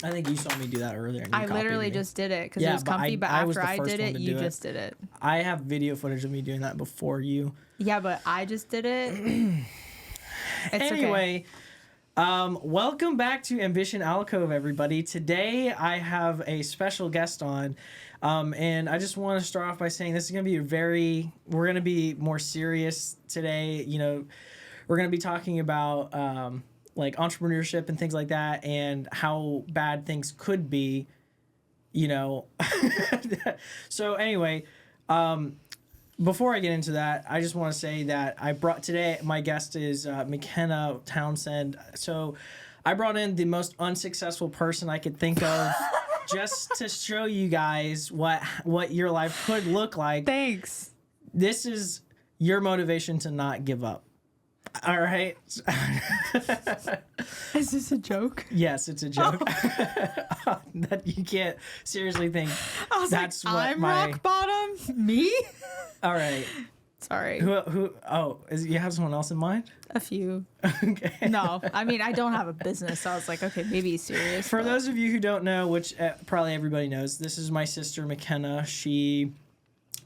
I think you saw me do that earlier. And you I literally copied me. just did it because it was comfy, but was after the I first did one it, to you do just did it. I have video footage of me doing that before you. Yeah, but I just did it. Anyway, welcome back to Ambition Alcove, everybody. Today I have a special guest on, and I just want to start off by saying this is going to be we're going to be more serious today. You know, we're going to be talking about like entrepreneurship and things like that, and how bad things could be, you know. So anyway, before I get into that, I just want to say that today my guest is Mckenna Townsend. So I brought in the most unsuccessful person I could think of just to show you guys what your life could look like. Thanks. This is your motivation to not give up. All right. Is this a joke? Yes, it's a joke. That you can't seriously think. I was that's like, what I'm my rock bottom? Me? All right. Sorry. You have someone else in mind? A few. Okay. No, I mean, I don't have a business, so I was like, okay, maybe he's serious. For those of you who don't know, which probably everybody knows, this is my sister Mckenna.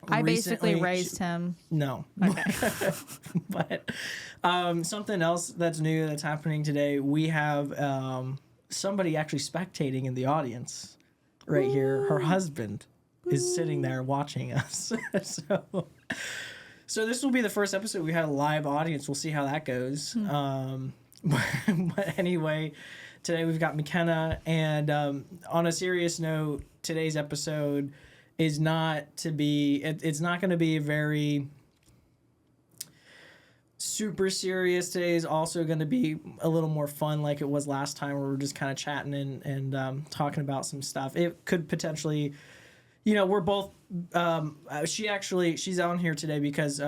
I basically raised him. No. Okay. But something else that's new that's happening today, we have somebody actually spectating in the audience right here. Her husband is sitting there watching us. So this will be the first episode we had a live audience. We'll see how that goes. But anyway, today we've got Mckenna, and on a serious note, today's episode is not to be. It's not going to be a very super serious. Today is also going to be a little more fun, like it was last time, where we were just kind of chatting and talking about some stuff. It could potentially. You know, we're both. She's on here today because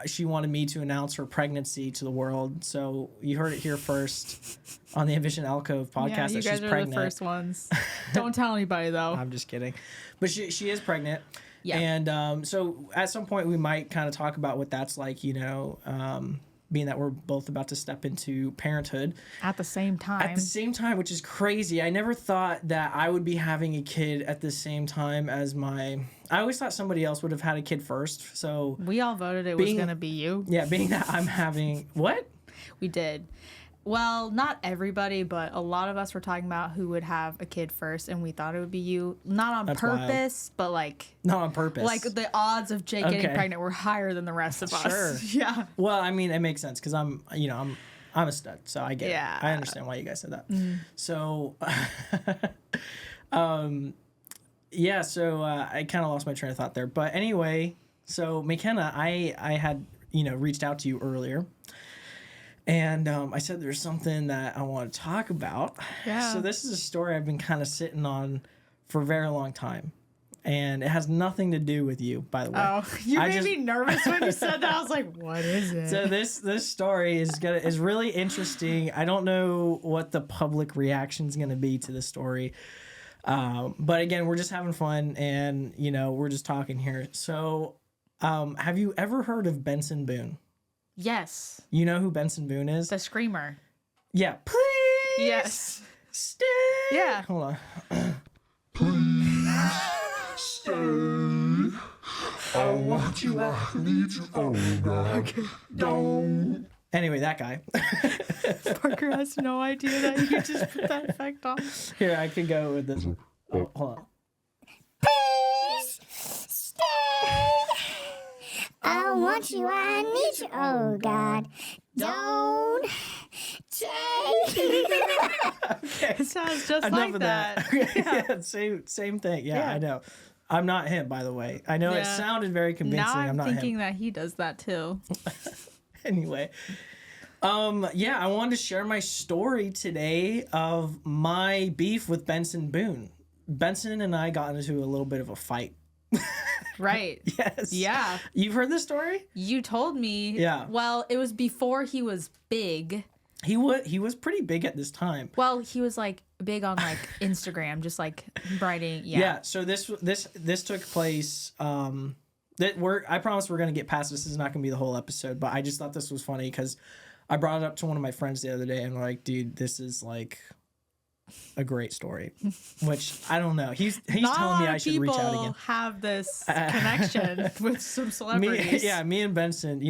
she wanted me to announce her pregnancy to the world. So you heard it here first on the Ambition Alcove podcast. Yeah, you guys are the first ones. Don't tell anybody though. I'm just kidding, but she is pregnant. Yeah. And so at some point we might kind of talk about what that's like. You know, being that we're both about to step into parenthood At the same time, which is crazy. I never thought that I would be having a kid at the same time as I always thought somebody else would have had a kid first. So we all voted it was going to be you. Yeah, being that I'm having what? We did. Well, not everybody, but a lot of us were talking about who would have a kid first, and we thought it would be you. Not on That's purpose, but like... Not on purpose. Like, the odds of Jake getting pregnant were higher than the rest of us. Sure. Yeah. Well, I mean, it makes sense, because I'm a stud, so I get it. I understand why you guys said that. Mm. So, yeah, so I kind of lost my train of thought there. But anyway, so Mckenna, I had, reached out to you earlier. And I said there's something that I want to talk about. Yeah. So this is a story I've been kind of sitting on for a very long time. And it has nothing to do with you, by the way. Oh, you made me nervous when you said that. I was like, what is it? So this story is really interesting. I don't know what the public reaction is going to be to this story. But again, we're just having fun and, we're just talking here. So have you ever heard of Benson Boone? Yes. You know who Benson Boone is? The screamer. Yeah. Please. Yes. Stay. Yeah. Hold on. Please stay. I want you. I need you. Oh God. Okay. Don't. Anyway, that guy. Parker has no idea that you could just put that effect on. Here, I could go with this. Oh, hold on. Please stay. I want you, I need you, oh God. Don't take. Okay. It sounds just Enough like of that. Okay. Yeah, same thing. Yeah, I know. I'm not him, by the way. I know it sounded very convincing. Now I'm not thinking him. that he does that too. Anyway, I wanted to share my story today of my beef with Benson Boone. Benson and I got into a little bit of a fight. Right. Yes. Yeah. You've heard this story? You told me. Yeah. Well, it was before he was big. He was pretty big at this time. Well, he was like big on like Instagram, just like writing. Yeah. Yeah. So this took place. I promise we're gonna get past this. This is not gonna be the whole episode, but I just thought this was funny because I brought it up to one of my friends the other day, and we're like, dude, this is like a great story, which I don't know. He's Not telling a me lot I of should reach out people again. have this connection with some celebrities. Me and Benson,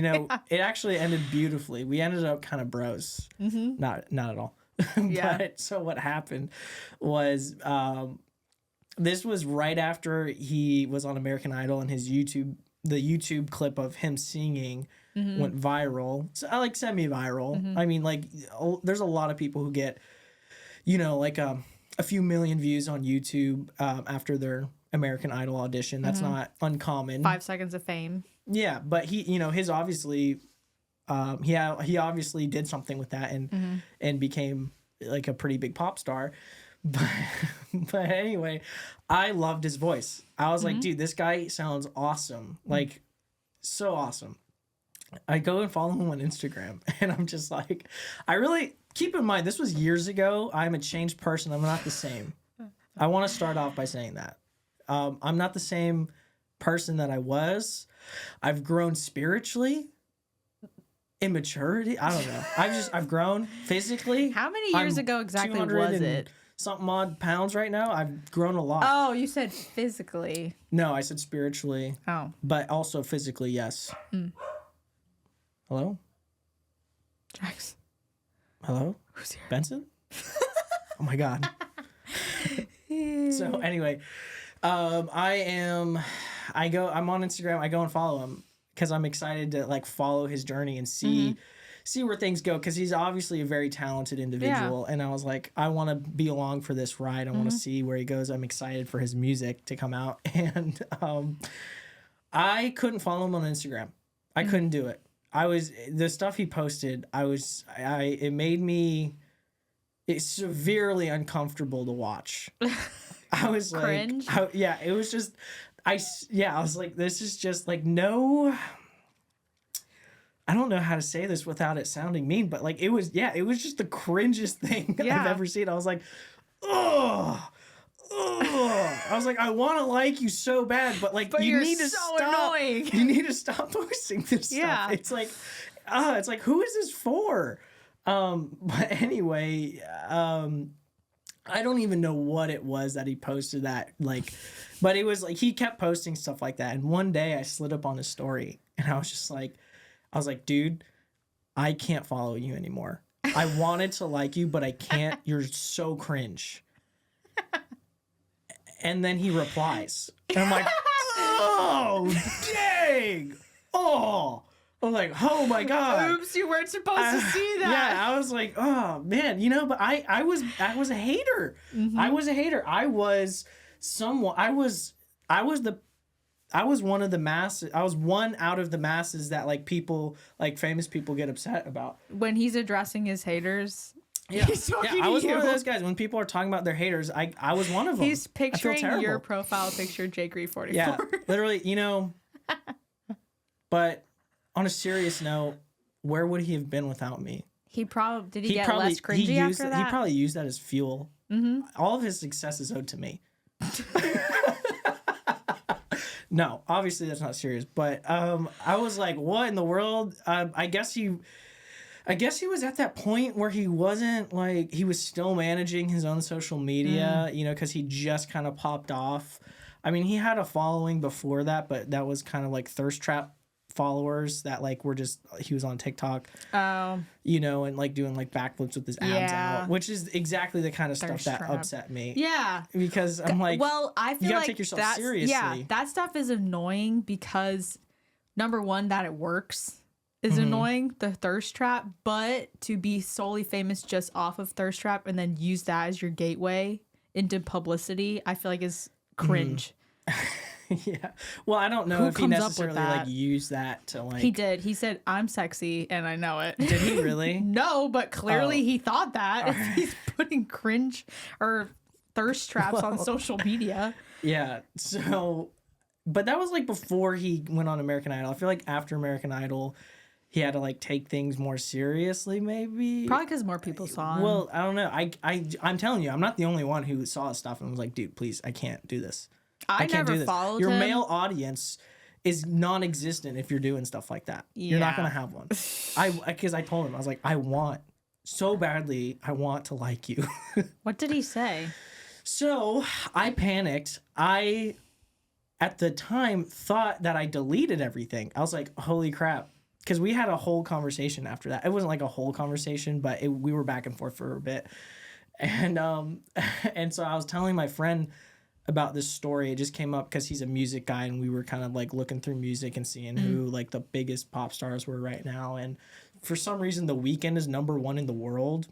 it actually ended beautifully. We ended up kind of bros. Not at all. Yeah. But so what happened was this was right after he was on American Idol, and the YouTube clip of him singing went viral. So I like semi-viral. I mean, like there's a lot of people who get, like a few million views on YouTube after their American Idol audition. That's not uncommon. 5 seconds of fame. Yeah, but he, his obviously, he obviously did something with that and became like a pretty big pop star. But anyway, I loved his voice. I was like, dude, this guy sounds awesome. Like, so awesome. I go and follow him on Instagram, and I'm just like, keep in mind, this was years ago. I'm a changed person. I'm not the same. I want to start off by saying that. I'm not the same person that I was. I've grown spiritually. In maturity, I don't know. I've grown physically. How many years ago exactly was it? Something odd pounds right now. I've grown a lot. Oh, you said physically. No, I said spiritually. Oh. But also physically, yes. Hello? Jax. Hello? Who's here? Benson? Oh my God. So anyway, I'm on Instagram. I go and follow him because I'm excited to like follow his journey and see where things go, because he's obviously a very talented individual. And I was like, I want to be along for this ride. I want to see where he goes. I'm excited for his music to come out. And I couldn't follow him on Instagram. I couldn't do it. The stuff he posted, it made me severely uncomfortable to watch. I was like, cringe. It was just, I was like, this is just like, no, I don't know how to say this without it sounding mean, but like, it was just the cringiest thing I've ever seen. I was like, oh, I was like, I want to like you so bad, but like, you need to stop. Annoying. You need to stop posting this stuff. It's like, who is this for? But anyway, I don't even know what it was that he posted that, like, but it was like, he kept posting stuff like that. And one day I slid up on his story, and I was like, dude, I can't follow you anymore. I wanted to like you, but I can't. You're so cringe. And then he replies, and I'm like, oh, dang. Oh, I'm like, oh my God. Oops, you weren't supposed to see that. Yeah, I was like, oh man, but I was a hater. I was a hater. I was one of the masses. I was one out of the masses that like people, like famous people, get upset about. When he's addressing his haters, he's talking I was to you. one of those guys. When people are talking about their haters, I was one of them. He's picturing your profile picture, J-Gree44. Yeah, literally, But on a serious note, where would he have been without me? Did he get less cringy after that? He probably used that as fuel. All of his success is owed to me. No, obviously that's not serious. But I was like, what in the world? I guess he was at that point where he wasn't like, he was still managing his own social media, because he just kind of popped off. I mean, he had a following before that, but that was kind of like thirst trap followers that like he was on TikTok, and like doing like backflips with his abs out, which is exactly the kind of stuff that upset me. Yeah, because I'm like, well, I feel you gotta like take yourself seriously. Yeah, that stuff is annoying because number one, that it works is annoying, the thirst trap, but to be solely famous just off of thirst trap and then use that as your gateway into publicity, I feel like is cringe. Yeah. Well, I don't know if he necessarily like used that to like. He did. He said, "I'm sexy and I know it." Did he really? No, but clearly he thought that. If he's putting cringe or thirst traps on social media. Yeah. So, but that was like before he went on American Idol. I feel like after American Idol, he had to like take things more seriously, maybe. Probably because more people saw him. Well, I don't know. I'm telling you, I'm not the only one who saw his stuff and was like, dude, please, I can't do this. I can't do this. Followed Your him. male audience is non-existent if you're doing stuff like that. You're not gonna have one. Because I told him, I was like, I want so badly I want to like you. What did he say? So I panicked. I, at the time, thought that I deleted everything. I was like, holy crap. Because we had a whole conversation after that. It wasn't like a whole conversation, but we were back and forth for a bit. And and so I was telling my friend about this story. It just came up because he's a music guy, and we were kind of like looking through music and seeing who like the biggest pop stars were right now. And for some reason, The Weeknd is #1 in the world.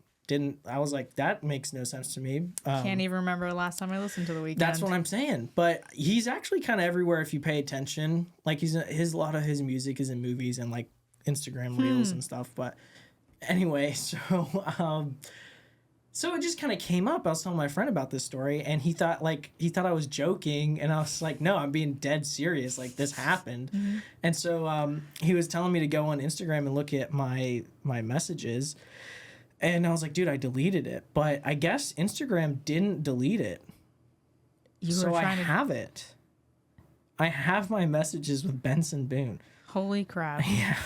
I was like, that makes no sense to me. Can't even remember the last time I listened to The Weeknd. That's what I'm saying. But he's actually kind of everywhere if you pay attention. Like a lot of his music is in movies and like Instagram reels and stuff. But anyway, so it just kind of came up. I was telling my friend about this story, and he thought I was joking, and I was like, no, I'm being dead serious. Like, this happened. And so he was telling me to go on Instagram and look at my messages. And I was like, dude, I deleted it. But I guess Instagram didn't delete it. So I have it. I have my messages with Benson Boone. Holy crap. Yeah.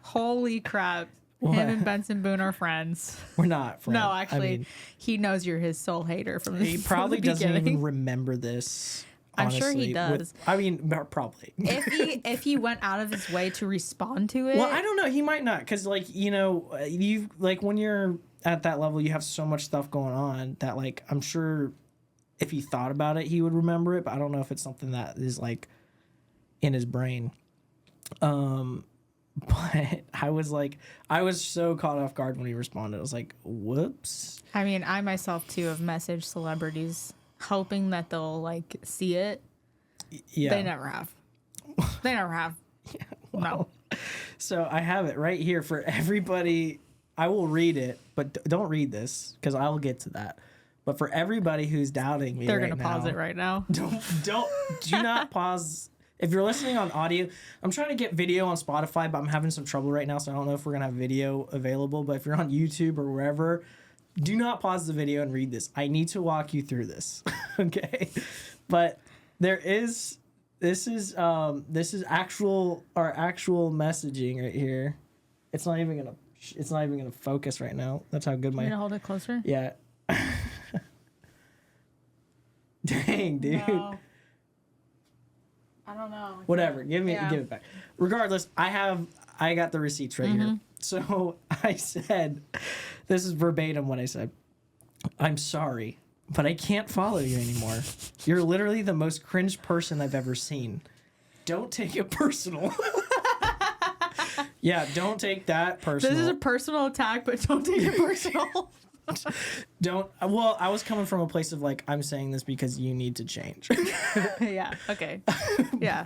Holy crap. What? Him and Benson Boone are friends. We're not friends. No, actually, I mean, he knows you're his sole hater from the he probably from the doesn't beginning. even remember this. I'm sure he honestly. does. Probably. if he went out of his way to respond to it. Well, I don't know. He might not, because you like when you're at that level, you have so much stuff going on that like I'm sure if he thought about it, he would remember it. But I don't know if it's something that is like in his brain. But I was so caught off guard when he responded. I was like, whoops. I mean, I myself too have messaged celebrities hoping that they'll like see it. Yeah. They never have. They never have. Yeah, well, No. So I have it right here for everybody. I will read it, but don't read this because I'll get to that. But for everybody who's doubting me, They're right gonna pause it right now. Do not pause. If you're listening on audio, I'm trying to get video on Spotify, but I'm having some trouble right now, so I don't know if we're gonna have video available. But if you're on YouTube or wherever, do not pause the video and read this. I need to walk you through this, okay? But this is actual messaging right here. It's not even gonna focus right now. That's how good You gonna hold it closer? yeah. Dang, dude. No. I don't know. Whatever. Give Yeah. it back. Regardless, I got the receipts right here. So I said, this is verbatim what I said. I'm sorry, but I can't follow you anymore. You're literally the most cringe person I've ever seen. Don't take it personal. Yeah, don't take that personal. This is a personal attack, but don't take it personal. Well, I was coming from a place of like, I'm saying this because you need to change. Yeah. Okay. Yeah.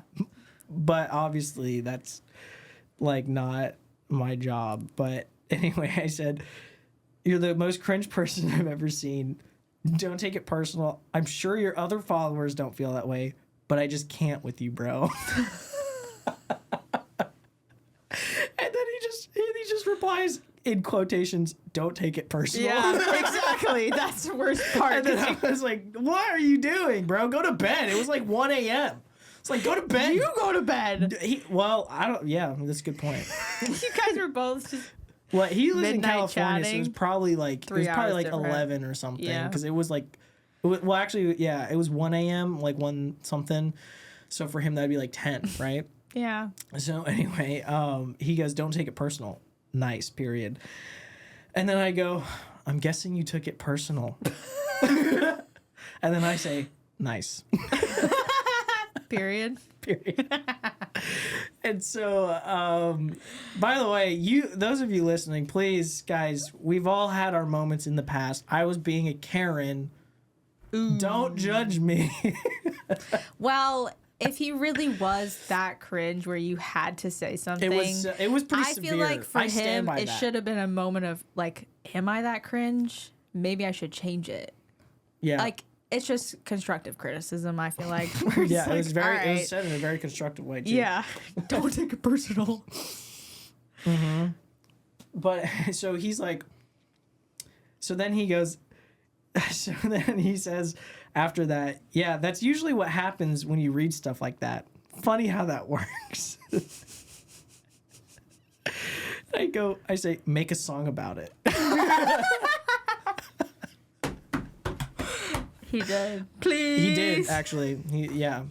But obviously that's like not my job. But anyway, I said, you're the most cringe person I've ever seen. Don't take it personal. I'm sure your other followers don't feel that way, but I just can't with you, bro. And then he just replies in quotations, don't take it personal. Yeah. Exactly. That's the worst part. And then I was like, what are you doing, bro? Go to bed. It was like 1 a.m. It's like, go to bed. You go to bed. Yeah, that's a good point. You guys were both just. Well, he lives in Midnight California, so it was chatting. probably like 3 hours different. 11 or something. Yeah. Because it was like, actually, yeah, it was 1 a.m., like 1 something. So for him, that'd be like 10, right? Yeah. So anyway, he goes, don't take it personal. Nice, period. And then I go, I'm guessing you took it personal. And then I say, nice. Period. Period. And so, by the way, those of you listening, please, guys, we've all had our moments in the past. I was being a Karen. Ooh. Don't judge me. Well, if he really was that cringe where you had to say something, it was pretty I severe. feel like for I stand him, by it that. should have been a moment of like, am I that cringe? Maybe I should change it. Yeah. Like, it's just constructive criticism, I feel like. Where it's Yeah, like, it was very. all It was right. said in a very constructive way too. Yeah. Don't take it personal. But so he's like. So then he goes. So then he says, after that, yeah, that's usually what happens when you read stuff like that. Funny how that works. I say, make a song about it. He did. Please. He did actually. Yeah.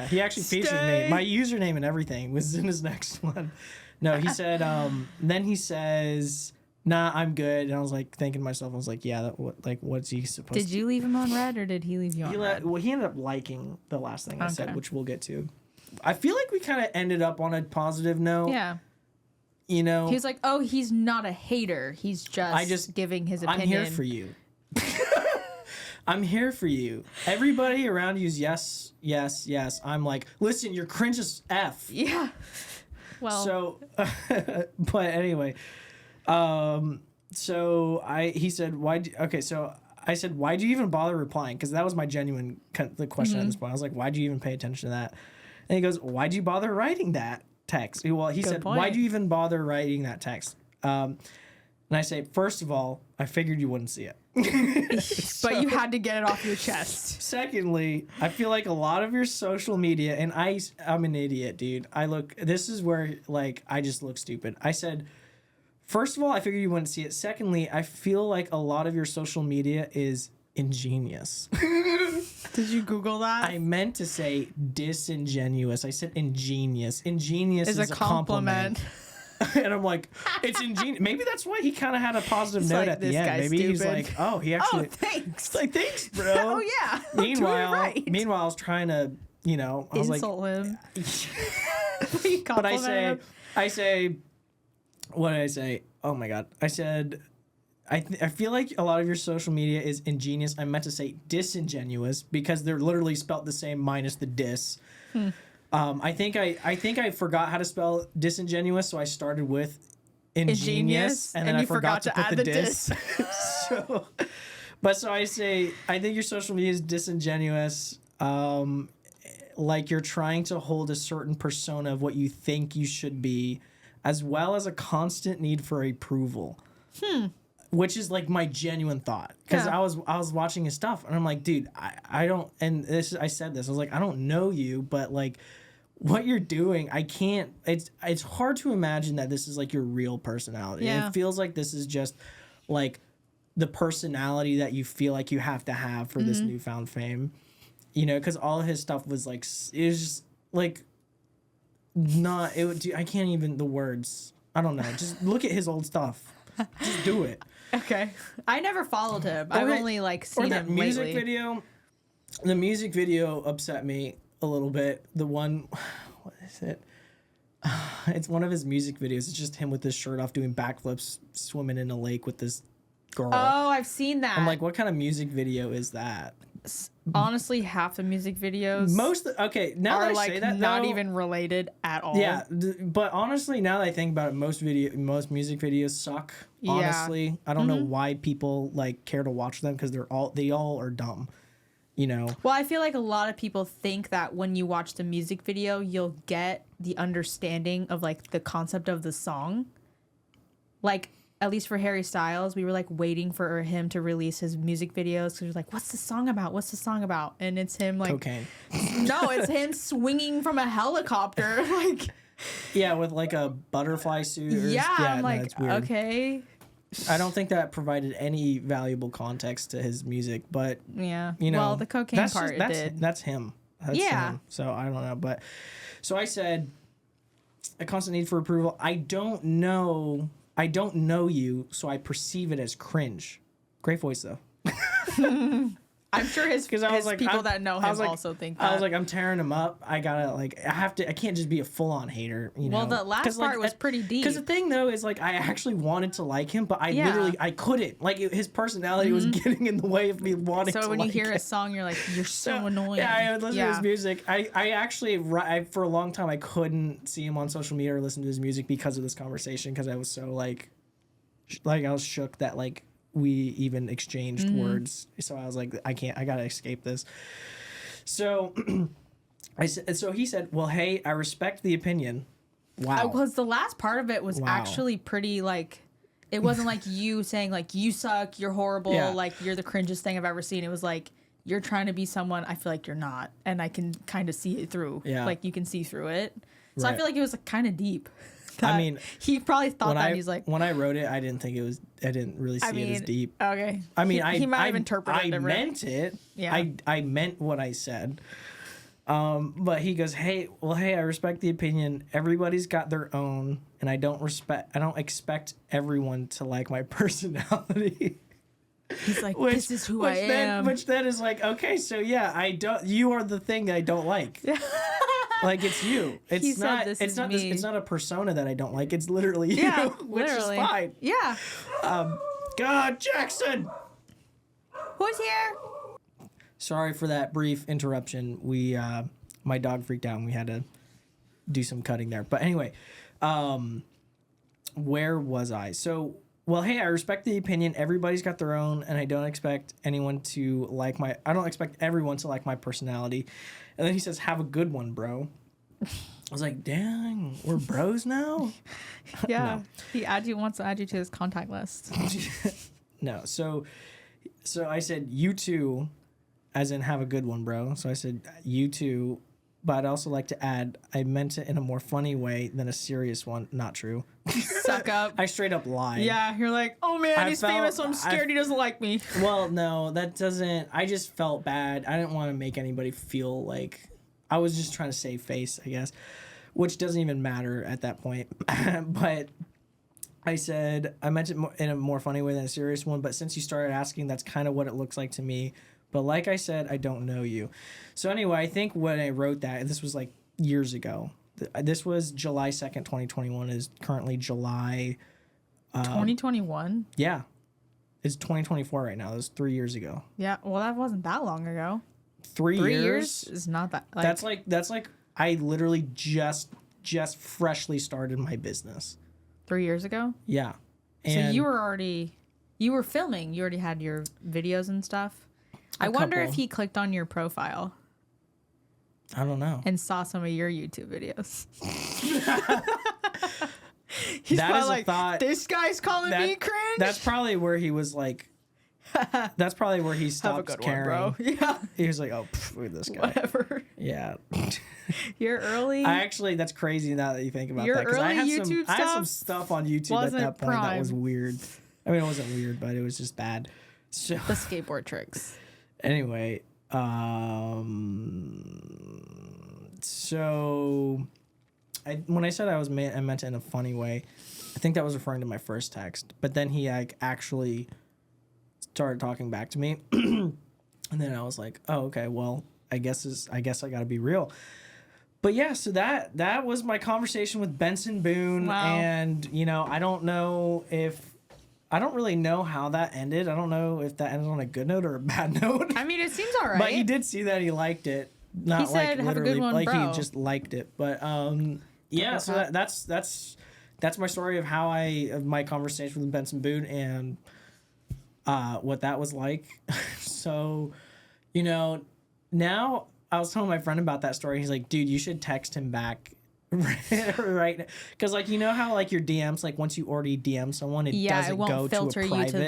He actually featured me. My username and everything was in his next one. No, he said. Then he says, "Nah, I'm good." And I was like thinking to myself, I was like, "Yeah, what's he supposed to?" Did you leave him on red or did he leave you on red? Well, he ended up liking the last thing I said, Okay. which we'll get to. I feel like we kind of ended up on a positive note. Yeah. You know, He was like, "Oh, he's not a hater. He's just giving his opinion." I'm here for you. I'm here for you. Everybody around you is yes, yes, yes. I'm like, listen, you're cringe as F. Yeah. Well. So, but anyway, so he said, so I said, why do you even bother replying? Because that was my genuine the question at this point. I was like, why do you even pay attention to that? And he goes, why do you bother writing that text? Well, he said, why do you even bother writing that text? And I say, first of all, I figured you wouldn't see it. But you had to get it off your chest. Secondly, I feel like a lot of your social media, and I'm an idiot, dude. This is where, like, I just look stupid. I said, first of all, I figured you wouldn't see it. Secondly, I feel like a lot of your social media is ingenious. Did you Google that? I meant to say disingenuous. I said ingenious. Ingenious is a compliment. And I'm like, it's ingenious. Maybe that's why he kind of had a positive note like, at the this end. guy's Maybe he's stupid. like, oh, he actually. Oh, thanks. It's like, thanks, bro. Oh yeah. Meanwhile, right. I was trying to, I was insult him. like, but I say, what did I say? Oh my god, I said, I feel like a lot of your social media is ingenious. I meant to say disingenuous because they're literally spelt the same minus the dis. I think I forgot how to spell disingenuous, so I started with ingenious, and then I forgot to put the dis. so I say I think your social media is disingenuous. Like you're trying to hold a certain persona of what you think you should be, as well as a constant need for approval. Which is like my genuine thought, because I was watching his stuff and I'm like, dude, I don't, and I said this, I was like, I don't know you, but like what you're doing, I can't, it's hard to imagine that this is like your real personality. Yeah. It feels like this is just like the personality that you feel like you have to have for this newfound fame, because all of his stuff was like, it was just like not, I can't even, the words, I don't know, just look at his old stuff. Just do it. Okay. I never followed him. I've only like seen that him music lately. video. The music video upset me a little bit. The one, what is it? It's one of his music videos. It's just him with his shirt off doing backflips, swimming in a lake with this girl. Oh, I've seen that. I'm like, what kind of music video is that? Honestly, half the music videos Now that are I like say that, not though, even related at all. Yeah, but honestly, now that I think about it, most music videos suck. Yeah. Honestly, I don't know why people like care to watch them, because they all are dumb. Well, I feel like a lot of people think that when you watch the music video, you'll get the understanding of like the concept of the song. Like, at least for Harry Styles, we were like waiting for him to release his music videos, because we were like, what's the song about? What's the song about? And it's him like Cocaine. No, it's him swinging from a helicopter. Like, Yeah, with like a butterfly suit. I'm no, like, it's weird. okay. I don't think that provided any valuable context to his music, but Yeah. well, the cocaine part it did. That's him. That's Yeah. him. So I don't know, but so I said a constant need for approval. I don't know you, so I perceive it as cringe. Great voice though. I'm sure his people that know him also think that. I was like, I'm tearing him up. I gotta I can't just be a full on hater. Well, the last part was pretty deep. Because the thing though is like I actually wanted to like him, but I couldn't. Like his personality was getting in the way of me wanting to. So when like you hear him. a song, you're like, you're so annoying. Yeah, I would listen to his music. I actually for a long time I couldn't see him on social media or listen to his music because of this conversation, because I was so like I was shook that like we even exchanged words. So I was like, I gotta escape this. So so he said, well, hey, I respect the opinion. Wow. Because the last part of it was actually pretty like, it wasn't like you saying like, you suck, you're horrible, like you're the cringest thing I've ever seen. It was like, you're trying to be someone I feel like you're not, and I can kind of see it through. Yeah. Like you can see through it. So Right. I feel like it was like, kind of deep. I mean, he probably thought that. And he's like, when I wrote it, I didn't think it was. I didn't really see it as deep. Okay. I mean, he might have interpreted it I different. meant it. Yeah. I meant what I said. But he goes, hey, I respect the opinion. Everybody's got their own, and I don't expect everyone to like my personality. He's like, this is who I am. Which then is like, okay, so yeah, you are the thing I don't like. Like, it's you. It's not. It's not a persona that I don't like. It's literally you, which literally. is fine. Yeah. God, Jackson. Who's here? Sorry for that brief interruption. My dog freaked out and we had to do some cutting there. But anyway, where was I? So, well, hey, I respect the opinion. Everybody's got their own, and I don't expect anyone to like I don't expect everyone to like my personality. And then he says, "Have a good one, bro." I was like, "Dang, we're bros now." Yeah. No. He wants to add you to his contact list. No. So I said, "You too," as in have a good one, bro. So I said, "You too." But I'd also like to add, I meant it in a more funny way than a serious one. Not true. Suck up. I straight up lied. Yeah, you're like, oh man, he's famous, so I'm scared he doesn't like me. Well, no, that doesn't. I just felt bad. I didn't want to make anybody feel like I was just trying to save face, I guess, which doesn't even matter at that point. But I said, I meant it in a more funny way than a serious one. But since you started asking, that's kind of what it looks like to me. But like I said, I don't know you. So anyway, I think when I wrote that, this was like years ago. This was July 2nd, 2021 is currently July. 2021? Yeah. It's 2024 right now. That was 3 years ago. Yeah. Well, that wasn't that long ago. 3 years? Is not that. That's like I literally just freshly started my business. 3 years ago? Yeah. And so you were filming. You already had your videos and stuff. I wonder if he clicked on your profile. I don't know. And saw some of your YouTube videos. He's that is like, a thought. This guy's calling me cringe. That's probably where he was like. That's probably where he stopped caring. One, bro. Yeah. He was like, "Oh, look at this guy." Whatever. Yeah. You're early. That's crazy now that you think about that. Your early YouTube stuff. I had some stuff on YouTube at that point that was weird. I mean, it wasn't weird, but it was just bad. So the skateboard tricks. Anyway, so when I said I meant it in a funny way, I think that was referring to my first text. But then he actually started talking back to me, and then I was like, "Oh, okay. Well, I guess I got to be real." But yeah, so that was my conversation with Benson Boone, wow. And I don't really know how that ended. I don't know if that ended on a good note or a bad note. I mean, it seems all right. But he did see that he liked it. Not he said, like have a good one, like bro. He just liked it. But yeah, so that's my story of of my conversation with Benson Boone and what that was like. So, now I was telling my friend about that story. He's like, dude, you should text him back. Right, because how your DMs, once you already DM someone, it doesn't won't go filter to a private. You to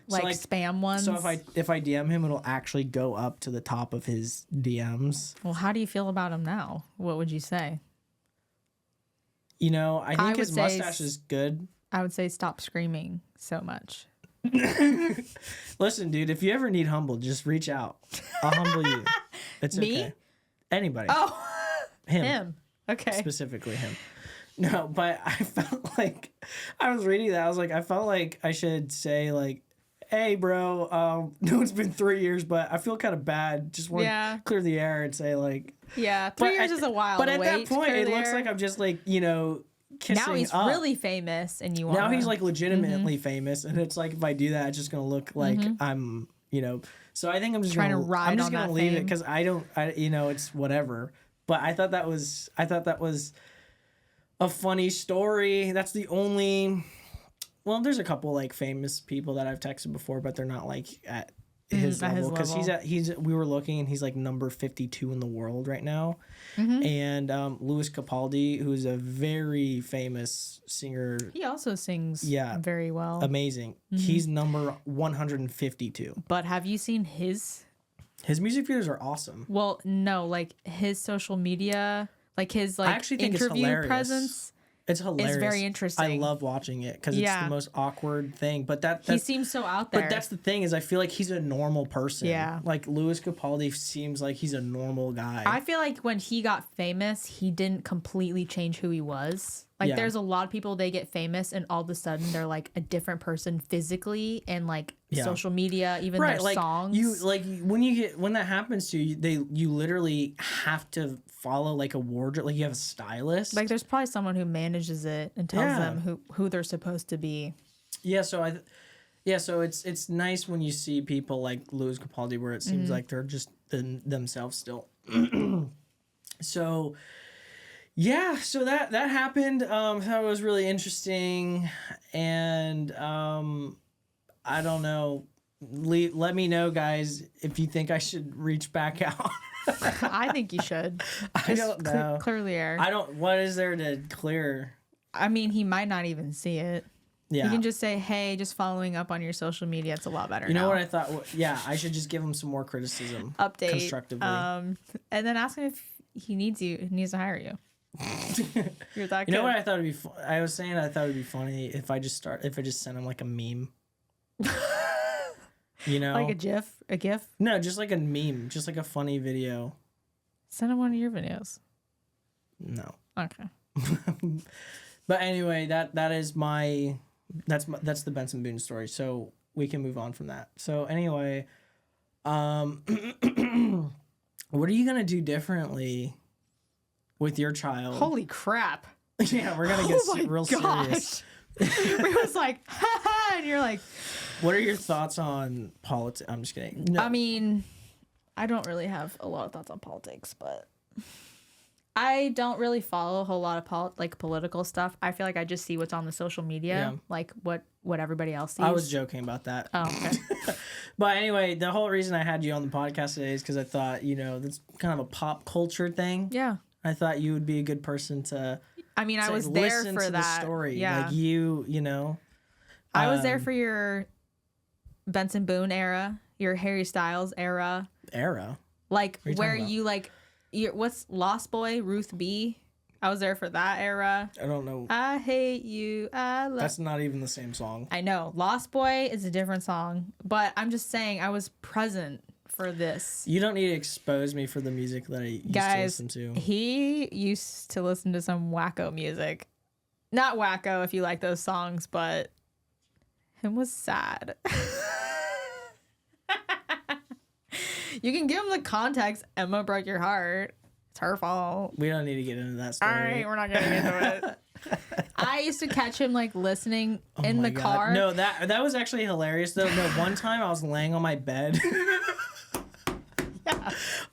the spam ones. So if I DM him, it'll actually go up to the top of his DMs. Well, how do you feel about him now? What would you say? I think his mustache is good. I would say stop screaming so much. Listen, dude, if you ever need humbled, just reach out. I'll humble you. It's Me? Okay. Anybody. Oh, him. Okay. Specifically him. No, but I felt like I was reading that. I was like, I felt like I should say hey, bro, no, it's been 3 years, but I feel kind of bad. Just want to clear the air and say 3 years is a while. But at that point, it looks like I'm just kissing now he's up. Really famous, and now he's legitimately famous, and it's like if I do that, it's just gonna look like I'm So I think I'm just trying to ride. I'm just gonna leave it because I it's whatever. But I thought that was a funny story. That's the only. Well, there's a couple famous people that I've texted before, but they're not at his level because we were looking and he's number 52 in the world right now. And Louis Capaldi, who's a very famous singer, he also sings very well, amazing. He's number 152. But have you seen his music videos are awesome. Well, no, his social media, his I actually think interview it's hilarious. presence It's hilarious. very interesting. I love watching it because it's Yeah. the most awkward thing. But He seems so out there. but that's the thing is I feel like he's a normal person. Yeah. Like Louis Capaldi seems like he's a normal guy. I feel like when he got famous, he didn't completely change who he was. Like Yeah. there's a lot of people, they get famous and all of a sudden they're like a different person physically and like Yeah. social media, even right, their like songs. when that happens to you, you literally have to follow like a wardrobe, like you have a stylist. like there's probably someone who manages it and tells Yeah. them who they're supposed to be. Yeah, so it's nice when you see people like Louis Capaldi where it seems like they're just themselves still. So yeah, so that happened. That was really interesting, and I don't know. Let me know, guys, if you think I should reach back out. I think you should. I don't know. Clearly air. I don't. What is there to clear? I mean, he might not even see it. Yeah. You can just say, hey, just following up on your social media. It's a lot better You know now. what I thought? Yeah, I should just give him some more criticism. Update. Constructively. And then ask him if he needs to hire you. You're that You know good. what I thought would be? I was saying I thought it'd be funny if I just sent him like a meme. You know, Like a GIF? no, just like a meme, just like a funny video. Send him one of your videos. No, Okay. but anyway, that's the Benson Boone story. So we can move on from that. So anyway, what are you gonna do differently with your child? Holy crap. Yeah, we're gonna get Oh my real gosh. serious. We was like, ha ha, and you're like, What are your thoughts on politics? I'm just kidding. No. I mean, I don't really have a lot of thoughts on politics, but I don't really follow a whole lot of political stuff. I feel like I just see what's on the social media, Yeah. like what everybody else sees. I was joking about that. Oh, okay. But anyway, the whole reason I had you on the podcast today is because I thought, that's kind of a pop culture thing. Yeah. I thought you would be a good person to I mean, I was there listen for to that. the story. Yeah. Like you know. I was there for your Benson Boone era, your Harry Styles era, Era. like What are you where talking about? you like, what's Lost Boy, Ruth B. I was there for that era. I don't know. I hate you. I love. That's not even the same song. I know Lost Boy is a different song, but I'm just saying I was present for this. You don't need to expose me for the music that I used Guys, to listen to. he used to listen to some wacko music. Not wacko if you like those songs, but him was sad. You can give him the context. Emma broke your heart. It's her fault. We don't need to get into that All story. right, we're not getting into it. I used to catch him like listening in Oh my the God. car. No, that was actually hilarious though. No, one time I was laying on my bed.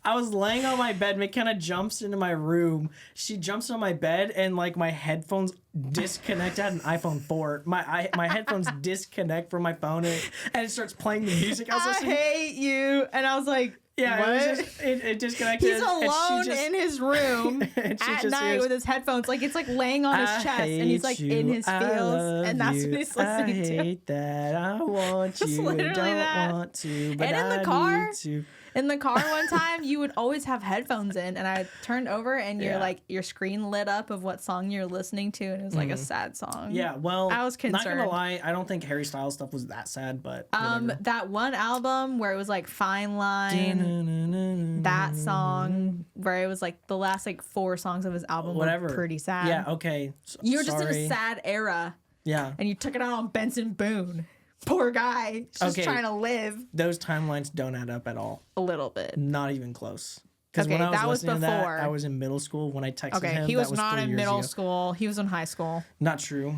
I was laying on my bed. McKenna jumps into my room. She jumps on my bed and like my headphones disconnect. I had an iPhone 4. My headphones disconnect from my phone and it starts playing the music I was I listening. hate you. And I was like, Yeah, what? it was just it disconnected. He's and she alone just- in his room and she at just night hears, with his headphones. Like it's like laying on his "I chest and he's like hate in you, his I feels. love And that's you, what he's listening I to. hate that. I want Just you. I literally don't that. want to. But And in the I car, need to. In the car one time, you would always have headphones in, and I turned over, and Yeah. your screen lit up of what song you're listening to, and it was like a sad song. Yeah, well, I was not gonna concerned. lie, I don't think Harry Styles stuff was that sad, but whatever. That one album where it was like Fine Line, that song where it was like the last like 4 songs of his album Whatever. were pretty sad. Yeah, okay. You were just in Sorry. a sad era, Yeah, and you took it out on Benson Boone. Poor guy, just Okay. trying to live those timelines don't add up at all. a little bit. Not even close. Because Okay, when I was that was listening to that, before. I was in middle school when I texted Okay, him. he that was not 3 in years middle ago. school. He was in high school. Not true.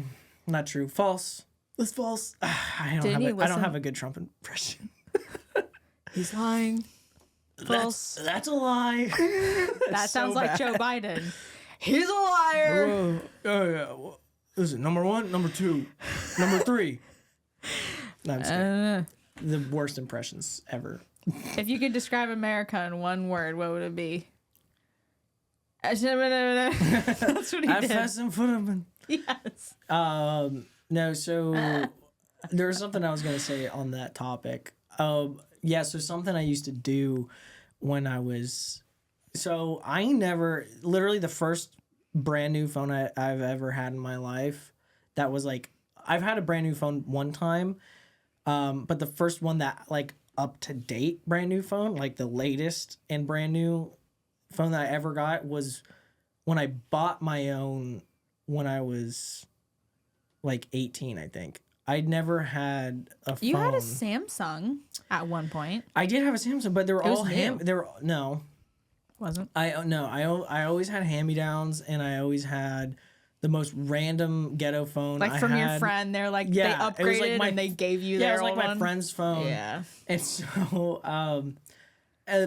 Not true. False. That's false. I Didn't he don't listen- have a good Trump impression. He's lying. False. That's a lie. That sounds like Joe Biden. He's a liar. Whoa. Oh yeah. What is it? Number 1, number 2, number 3. No, I'm just kidding. The worst impressions ever. If you could describe America in one word, what would it be? That's what he I did. fast and foot. Yes. No, so there's something I was gonna say on that topic. Yeah, so something I used to do when I was, so I never, literally the first brand new phone I've ever had in my life. That was like, I've had a brand new phone one time, but the first one that like up to date brand new phone, like the latest and brand new phone that I ever got was when I bought my own when I was like 18, I think. I'd never had a phone. You had a Samsung at one point. I did have a Samsung, but they were all new. they were no. Wasn't? I always had hand-me-downs, and I always had the most random ghetto phone. Like from your friend, they're like they it was upgraded like and they gave you it their was like old my one. friend's phone. Yeah. And so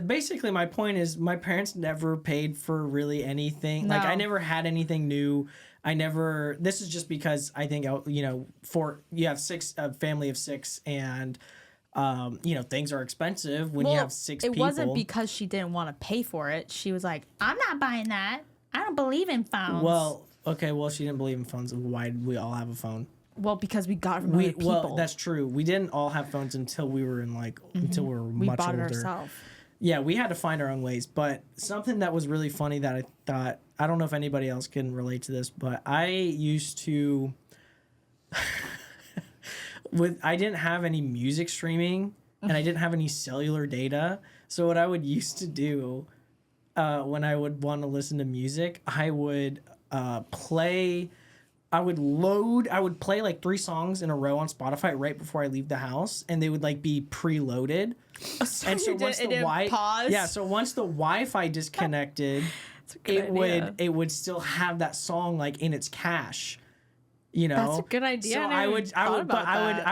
basically my point is my parents never paid for really anything. Like I No. never had anything new. This is just because I think, you know, for you have a family of 6, and you know, things are expensive when you have 6 people. It wasn't because she didn't want to pay for it. She was like, I'm not buying that. I don't believe in phones. Well, okay, well, she didn't believe in phones. Why did we all have a phone? Well, because we got it from other people. Well, that's true. We didn't all have phones until we were in like until we were we much bought older. it ourselves. Yeah, we had to find our own ways. But something that was really funny that I thought, I don't know if anybody else can relate to this, but I used to I didn't have any music streaming and I didn't have any cellular data. So what I would used to do when I would want to listen to music, I would play like 3 songs in a row on Spotify right before I leave the house, and they would like be preloaded. And so once the pause. yeah, so once the Wi-Fi disconnected, it would still have that song like in its cache. You know, That's a good idea. So I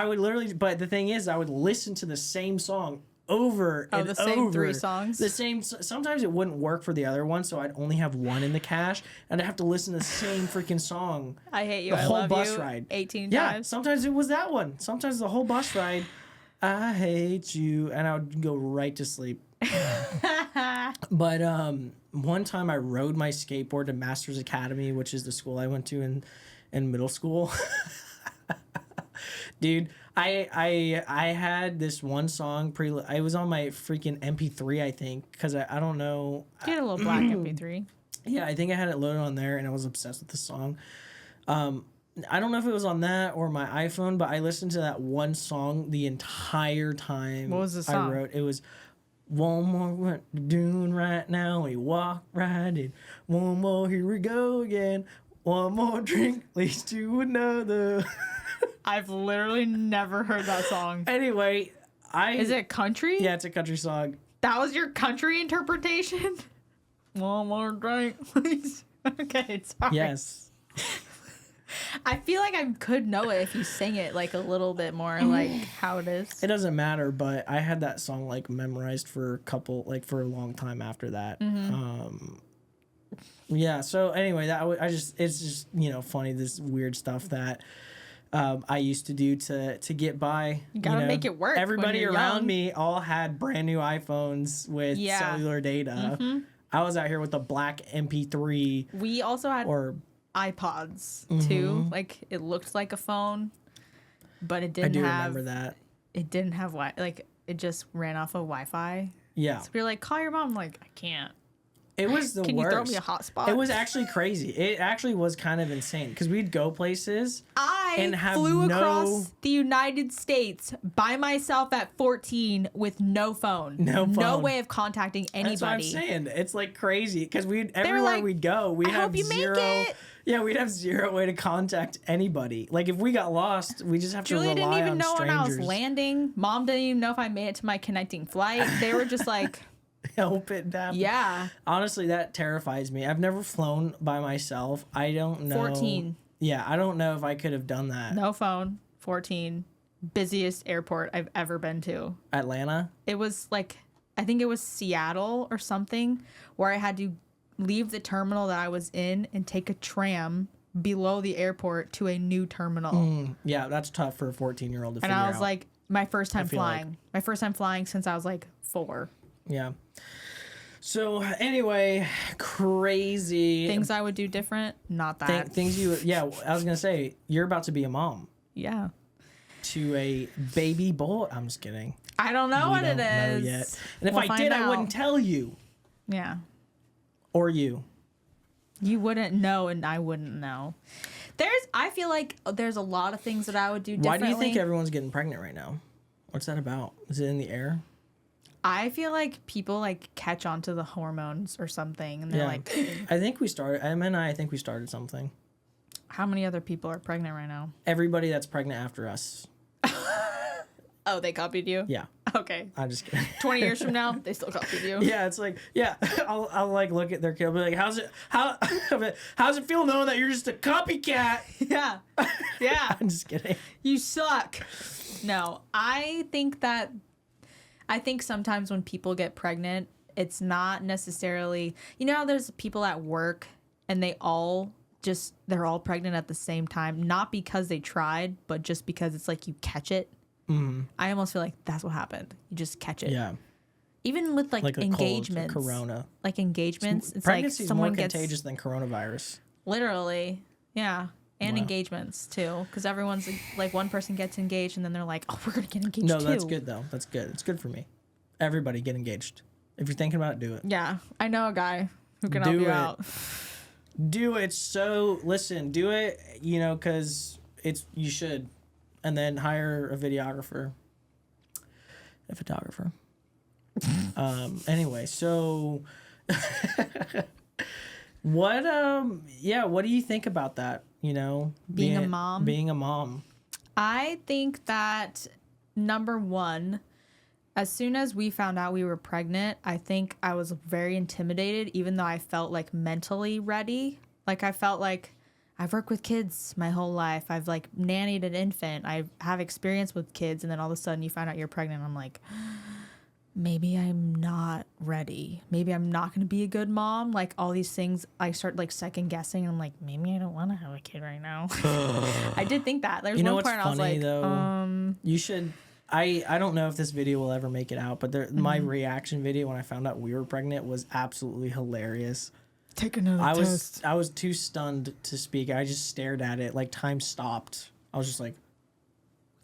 would literally. But the thing is, I would listen to the same song over and the same over. 3 songs. The same. Sometimes it wouldn't work for the other one, so I'd only have one in the cache, and I'd have to listen to the same freaking song. I hate you. The whole I love bus you. ride. 18 Yeah, times. sometimes it was that one. Sometimes the whole bus ride. I hate you, and I would go right to sleep. But one time I rode my skateboard to Masters Academy, which is the school I went to in middle school. Dude, I had this one song I was on my freaking MP3, I think, because I don't know. You had a little black MP3. Yeah, I think I had it loaded on there, and I was obsessed with the song. I don't know if it was on that or my iPhone, but I listened to that one song the entire time. What was the song? I wrote? It was one more what we're doing right now. We walk right in. One more, here we go again. One more drink leads to another. I've literally never heard that song. Anyway, Is it country? Yeah, it's a country song. That was your country interpretation? One more drink, please. Okay, sorry. Yes. I feel like I could know it if you sang it like a little bit more like how it is. It doesn't matter, but I had that song like memorized for a long time after that. Yeah. So anyway, it's just, you know, funny, this weird stuff that I used to do to get by. You gotta make it work when Everybody you're around young. me all had brand new iPhones with cellular data. I was out here with a black MP3 We also had or iPods too. Like it looked like a phone, but it I didn't do have. remember that. It didn't have like it just ran off of Wi-Fi. Yeah. So we were like, call your mom. I'm like, I can't. It was the Can worst. you throw me a hotspot? It was actually crazy. It actually was kind of insane because we'd go places. And I have flew no- across the United States by myself at 14 with no phone. No No phone. way of contacting anybody. That's what I'm saying. It's like crazy because everywhere like, we'd go, we'd "I have hope you make zero. it." Yeah, we'd have zero way to contact anybody. Like if we got lost, we just have Julia to rely didn't even on know when I was strangers. landing. Mom didn't even know if I made it to my connecting flight. They were just like, Help it happen. yeah. Honestly, that terrifies me. I've never flown by myself. I don't know. 14. Yeah, I don't know if I could have done that. No phone. 14. Busiest airport I've ever been to. Atlanta. It was like, I think it was Seattle or something, where I had to leave the terminal that I was in and take a tram below the airport to a new terminal. Yeah, that's tough for a 14-year-old to And figure I was out. like, my first time feel like- flying. My first time flying since I was like 4. Yeah. So anyway, crazy Things I would do different, not that. things you. Yeah, I was gonna say you're about to be a mom Yeah. to a baby boy. I'm just kidding. I don't know what We it don't know is. yet. And if We'll I find did, I out. wouldn't tell you Yeah. or you. You wouldn't know, and I wouldn't know. I feel like there's a lot of things that I would do Why differently. do you think everyone's getting pregnant right now? What's that about? Is it in the air? I feel like people like catch on to the hormones or something, and they're like, I think we started. Emma and I think we started something. how many other people are pregnant right now? Everybody that's pregnant after us. Oh, they copied you? Yeah, Okay. I'm just kidding. 20 years from now, they still copied you. Yeah, it's like, yeah, I'll like look at their kid, I'll be like, how's it feel knowing that you're just a copycat? Yeah. Yeah. I'm just kidding. You suck. No, I think sometimes when people get pregnant, it's not necessarily, you know how there's people at work and they're all pregnant at the same time, not because they tried, but just because it's like you catch it. Mm-hmm. I almost feel like that's what happened. You just catch it. Yeah, Even with like a engagements, cold, corona. like engagements, it's like Pregnancy is someone more gets contagious than coronavirus. literally, yeah, and Wow. engagements too, because everyone's like one person gets engaged and then they're like, oh, we're gonna get engaged No, too. that's good though. That's good. It's good for me. Everybody get engaged. If you're thinking about it, do it. Yeah, I know a guy who can Do help you it. out. Do it. So listen, do it. You know, because you should, and then hire a videographer, a photographer. Anyway, so what? What do you think about that? You know, Being a mom? Being a mom. I think that number one, as soon as we found out we were pregnant, I think I was very intimidated, even though I felt like mentally ready. Like I felt like I've worked with kids my whole life. I've like nannied an infant. I have experience with kids. And then all of a sudden you find out you're pregnant. I'm like, maybe I'm not ready. Maybe I'm not going to be a good mom. Like all these things, I start like second guessing. I'm like, maybe I don't want to have a kid right now. I did think that. There's You know one what's part I was funny like, though? You should. I don't know if this video will ever make it out, but my reaction video when I found out we were pregnant was absolutely hilarious. take another I was too stunned to speak. I just stared at it like time stopped. I was just like,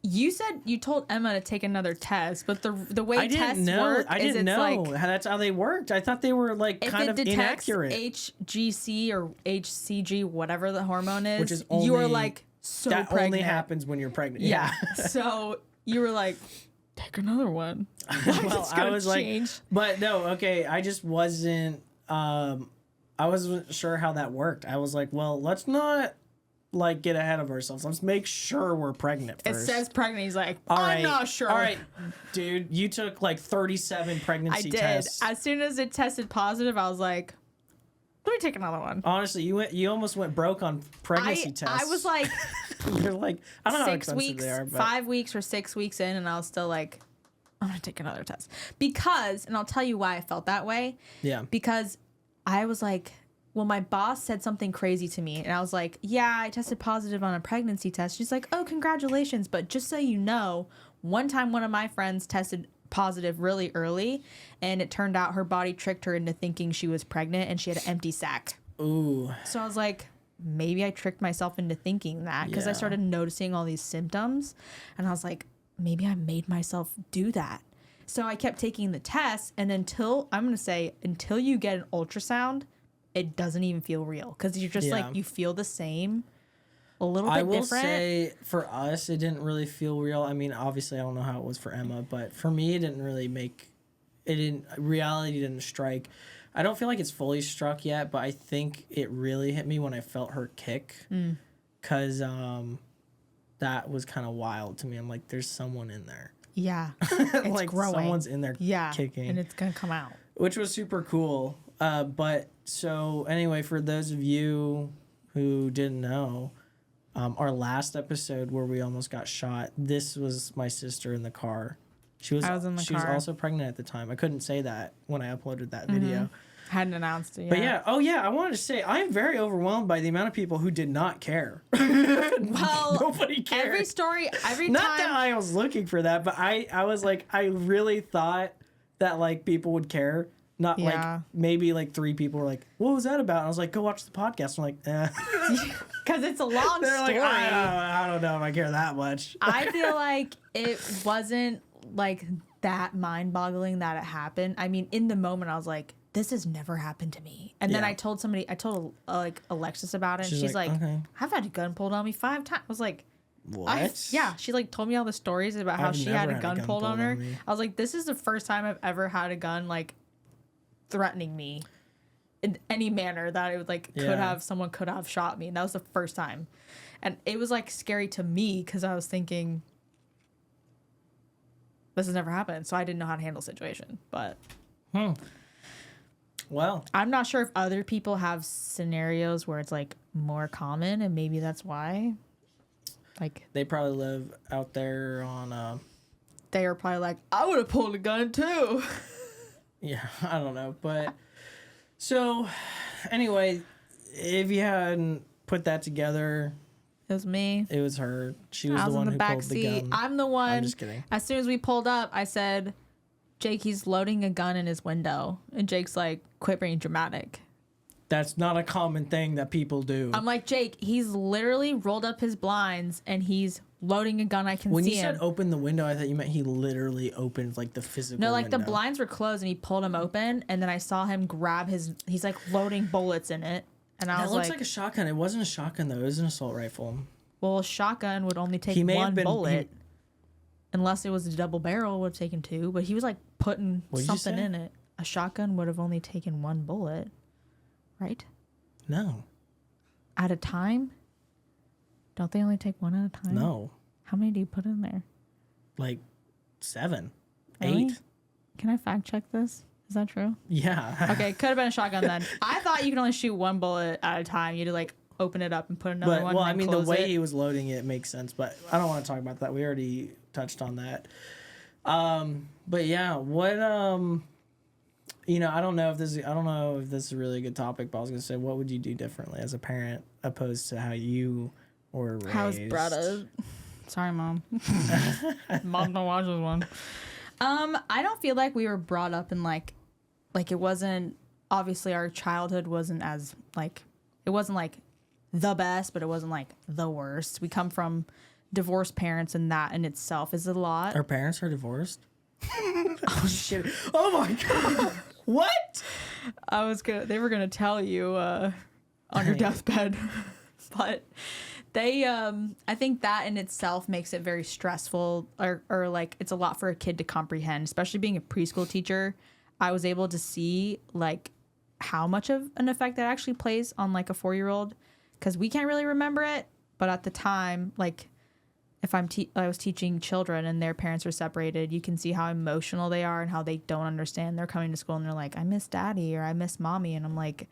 You said you told Emma to take another test, but the way I tests didn't know. work I is didn't it's know like that's how they worked. I thought they were like if kind it of detects inaccurate. HGC or HCG, whatever the hormone is, Which is you are only- like so that pregnant. only happens when you're pregnant. Yeah. So you were like, take another one. Well, I was like, but no, okay. I just wasn't. I wasn't sure how that worked. I was like, well, let's not like get ahead of ourselves. Let's make sure we're pregnant It first. says pregnant. He's like, All I'm right. not sure. All right, dude, you took like 37 I pregnancy did. tests. As soon as it tested positive, I was like, let me take another one. Honestly, you almost went broke on pregnancy tests. I was like You're like, I don't know how 6 expensive weeks, they are, but 5 weeks or 6 weeks in, and I was still like, I'm gonna take another test because, and I'll tell you why I felt that way. yeah. Because I was like, well, my boss said something crazy to me, and I was like, yeah, I tested positive on a pregnancy test. She's like, oh, congratulations, but just so you know, one time one of my friends tested positive really early, and it turned out her body tricked her into thinking she was pregnant, and she had an empty sac. Ooh. So I was like, maybe I tricked myself into thinking that because I Yeah. started noticing all these symptoms, and I was like, maybe I made myself do that. So I kept taking the test, and until you get an ultrasound, it doesn't even feel real because you're just Yeah. like, you feel the same, a little bit I will different. say for us, it didn't really feel real. I mean, obviously, I don't know how it was for Emma, but for me, it didn't really reality didn't strike. I don't feel like it's fully struck yet, but I think it really hit me when I felt her kick. Because that was kind of wild to me. I'm like, there's someone in there. Yeah, it's like growing. someone's in there kicking. and it's gonna come out. Which was super cool. But so anyway, for those of you who didn't know, our last episode where we almost got shot, this was my sister in the car. I was in the car. She was also pregnant at the time. I couldn't say that when I uploaded that video. Hadn't announced it yet. But yeah, I wanted to say I'm very overwhelmed by the amount of people who did not care. Well, Nobody cared. every story, every Not time. that I was looking for that, but I was like, I really thought that like people would care. Not Yeah. like maybe like 3 people were like, what was that about? And I was like, go watch the podcast. I'm like, eh. Because it's a long They're story. like, I don't know if I care that much. I feel like it wasn't like that mind-boggling that it happened. I mean, in the moment, I was like, this has never happened to me. And then Yeah. I told like Alexis about it. And She's she's like, like, okay. I've had a gun pulled on me 5 times. I was like, What? yeah. She like told me all the stories about how I've she never had a gun pulled on her. me. I was like, this is the first time I've ever had a gun like threatening me in any manner that it would like someone could have shot me. And that was the first time. And it was like scary to me because I was thinking, this has never happened. So I didn't know how to handle the situation. But Well, I'm not sure if other people have scenarios where it's like more common and maybe that's why. Like they probably live out there on they were probably like, I would have pulled a gun too. yeah, I don't know. But so anyway, if you hadn't put that together, It was me. it was her. She was I the was one in the who back pulled the seat. gun. I'm the one. I'm just kidding. As soon as we pulled up, I said, Jake, he's loading a gun in his window. And Jake's like, quit being dramatic. That's not a common thing that people do. I'm like, Jake, he's literally rolled up his blinds and he's loading a gun. I can When see you him. said open the window, I thought you meant he literally opened like the physical No, like the window. blinds were closed and he pulled them open. And then I saw him grab he's like loading bullets in it. And I That was looks like, like a shotgun. It wasn't a shotgun though. It was an assault rifle. well, a shotgun would only take He may have one been- bullet. Unless it was a double barrel, would have taken 2. But he was like putting What'd you something say? in it. A shotgun would have only taken 1 bullet. Right? No, At a time? Don't they only take 1 at a time? no, How many do you put in there? like 7, Really? 8. Can I fact check this? Is that true? Yeah. Okay, could have been a shotgun then. I thought you could only shoot 1 bullet at a time. You had to like open it up and put another But one. well, and I then mean, the close way it. he was loading it makes sense. But I don't want to talk about that. We already touched on that. But yeah, what I don't know if this is a really good topic. But I was gonna say, what would you do differently as a parent opposed to how you were raised? How I was brought up. Sorry, Mom. Mom don't watch this one. I don't feel like we were brought up in like it wasn't, obviously our childhood wasn't as like, it wasn't like the best, but it wasn't like the worst. We come from divorced parents and that in itself is a lot. Our parents are divorced. Oh shit! Oh my god! What? They were gonna tell you on your deathbed, but they I think that in itself makes it very stressful or like it's a lot for a kid to comprehend, especially being a preschool teacher. I was able to see like how much of an effect that actually plays on like a 4-year-old, because we can't really remember it, but at the time, like if I was teaching children and their parents are separated, you can see how emotional they are and how they don't understand. They're coming to school and they're like, I miss daddy or I miss mommy. And I'm like,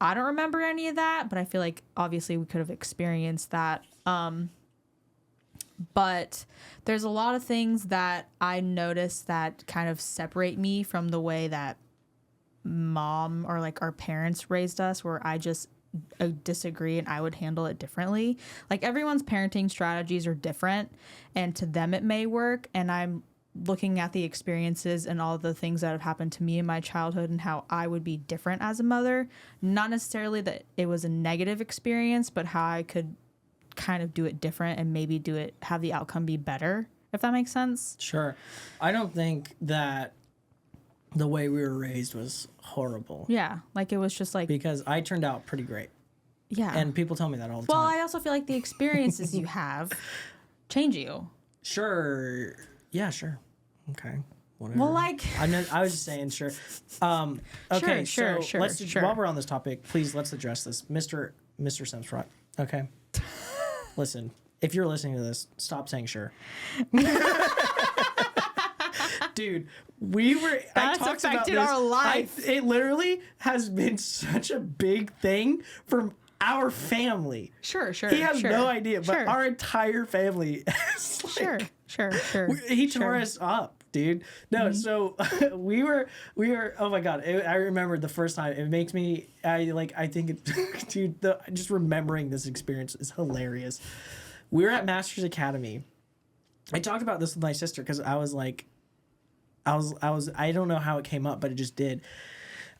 I don't remember any of that, but I feel like obviously we could have experienced that. But there's a lot of things that I notice that kind of separate me from the way that mom or like our parents raised us, where I just disagree and I would handle it differently. Like everyone's parenting strategies are different and to them it may work, and I'm looking at the experiences and all the things that have happened to me in my childhood and how I would be different as a mother. Not necessarily that it was a negative experience, but how I could kind of do it different and maybe have the outcome be better, if that makes sense. Sure. I don't think that the way we were raised was horrible. Yeah, like it was just like, Because I turned out pretty great. yeah. And people tell me that all the Well, time. I also feel like the experiences you have change you. Sure. Yeah, sure. Okay. Whatever. Well, like, I was just saying, sure. Okay, Sure, so let's sure. while we're on this topic, please let's address this, Mr. Simsrock. Okay. Listen, if you're listening to this, stop saying sure. Dude, That's affected our life. It literally has been such a big thing for our family. sure. He has no idea, but sure. our entire family is like, Sure. he tore us up, dude. No, so we were. Oh my god, I remember the first time. It makes me. I think it, dude. Just remembering this experience is hilarious. We were at Masters Academy. I talked about this with my sister because I was like, I don't know how it came up, but it just did.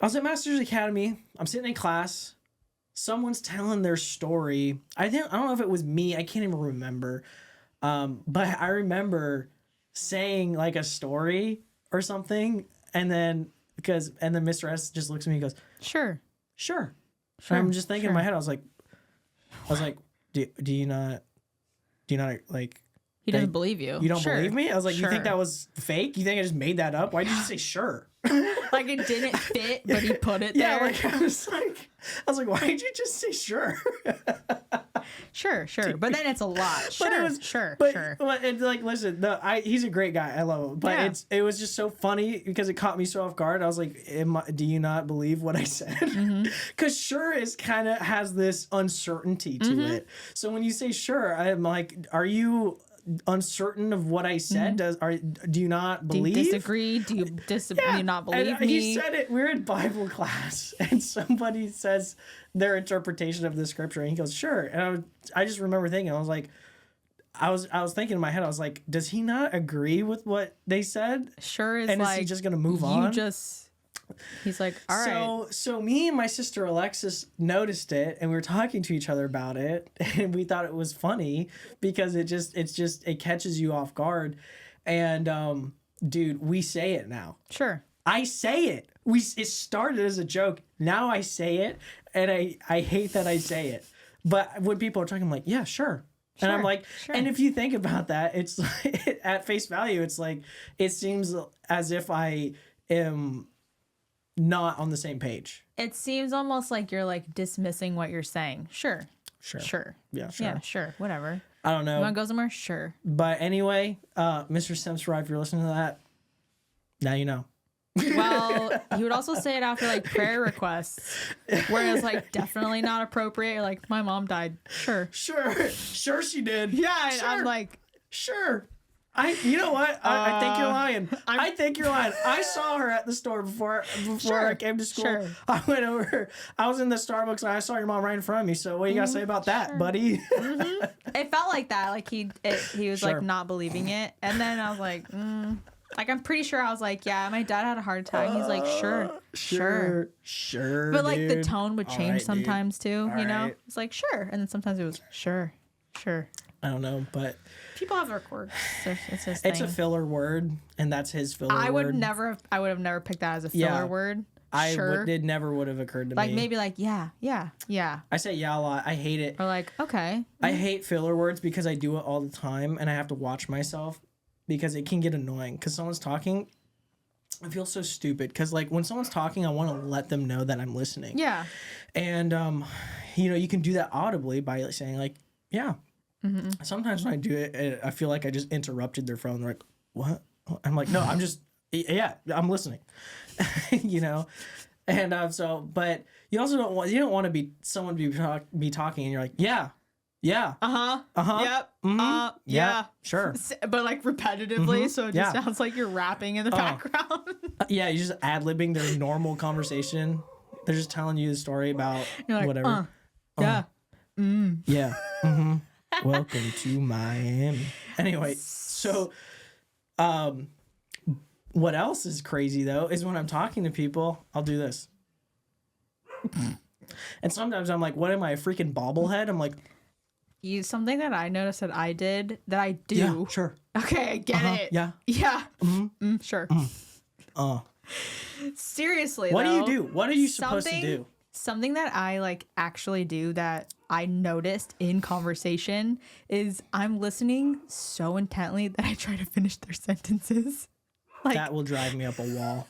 I was at Masters Academy. I'm sitting in class. Someone's telling their story. I don't know if it was me. I can't even remember. But I remember saying like a story or something, and then and then Mr. S just looks at me and goes, Sure. sure. Sure. And I'm just thinking in sure. my head, I was like, do you not like, He doesn't believe you. you don't Sure. believe me? I was like, you think Sure. that was fake? You think I just made that up? Why did you just say sure? Like it didn't fit, but he put it Yeah, there. like I was like, why did you just say sure? Sure. But then it's a lot. Sure. But it was sure. But it's like, listen, no, he's a great guy. I love him. But Yeah. it was just so funny because it caught me so off guard. I was like, do you not believe what I said? Because sure is kind of has this uncertainty to it. So when you say sure, I'm like, are you uncertain of what I said? Do you not believe? Do you disagree? Do you do you not believe And me? he said it. We're in Bible class, and somebody says their interpretation of the scripture, and he goes, "Sure." And I just remember thinking, I was like, I was thinking in my head, I was like, does he not agree with what they said? Sure is And like, is he just gonna move on? He's like, all right. So me and my sister Alexis noticed it, and we were talking to each other about it, and we thought it was funny because it catches you off guard, and dude, we say it now. Sure. I say it. It started as a joke. Now I say it, and I hate that I say it. But when people are talking, I'm like, yeah, sure. And I'm like, sure. and if you think about that, it's like, at face value, it's like, it seems as if I am not on the same page. It seems almost like you're like dismissing what you're saying. Sure. Yeah, sure. Yeah, sure. Whatever. I don't know. You want to go somewhere? Sure. But anyway, Mr. Simpsonroy, if you're listening to that, now you know. Well, he would also say it after like prayer requests, where it's like definitely not appropriate. You're like, my mom died. Sure. Sure she did. Yeah, and sure. I'm like, sure. You know what? I think you're lying. I think you're lying. I saw her at the store before Sure, I came to school. sure. I went over. I was in the Starbucks and I saw your mom right in front of me. So what do you gotta say about that, buddy? it felt like that. Like he was Sure. like not believing it, and then I was like, like I'm pretty sure I was like, yeah, my dad had a heart attack. He's like, sure. But like the dude. tone would All change right, dude. sometimes too. You know, right. it's like sure, and then sometimes it was sure. I don't know, but People have their quirks. It's his it's thing. a filler word, and that's his filler word. I would have never picked that as a filler Yeah. word. It never would have occurred to Like me. maybe like yeah. I say yeah a lot. I hate it. Or like okay. I hate filler words because I do it all the time, and I have to watch myself because it can get annoying. Because someone's talking, I feel so stupid. Because like when someone's talking, I want to let them know that I'm listening. Yeah. And you can do that audibly by like, saying like yeah. Mm-hmm. Sometimes when I do it, I feel like I just interrupted their phone. They're like, what? I'm like, no, I'm just I'm listening. And but you also don't want to be someone be talking and you're like yeah. Yep. Yeah. Sure. But like repetitively, so it just Yeah. sounds like you're rapping in the background. Yeah, you're just ad-libbing their normal conversation. They're just telling you the story about You're like, whatever. Yeah. Yeah. Welcome to Miami. Anyway, so what else is crazy though is when I'm talking to people, I'll do this. And sometimes I'm like, what am I, a freaking bobblehead? I'm like, Something that I noticed that I did that I do. yeah, sure. Okay, I get it. Yeah. Yeah. Sure. Seriously, What do you though, do? What are you supposed to do? Something that I like actually do that I noticed in conversation is I'm listening so intently that I try to finish their sentences. Like That will drive me up a wall.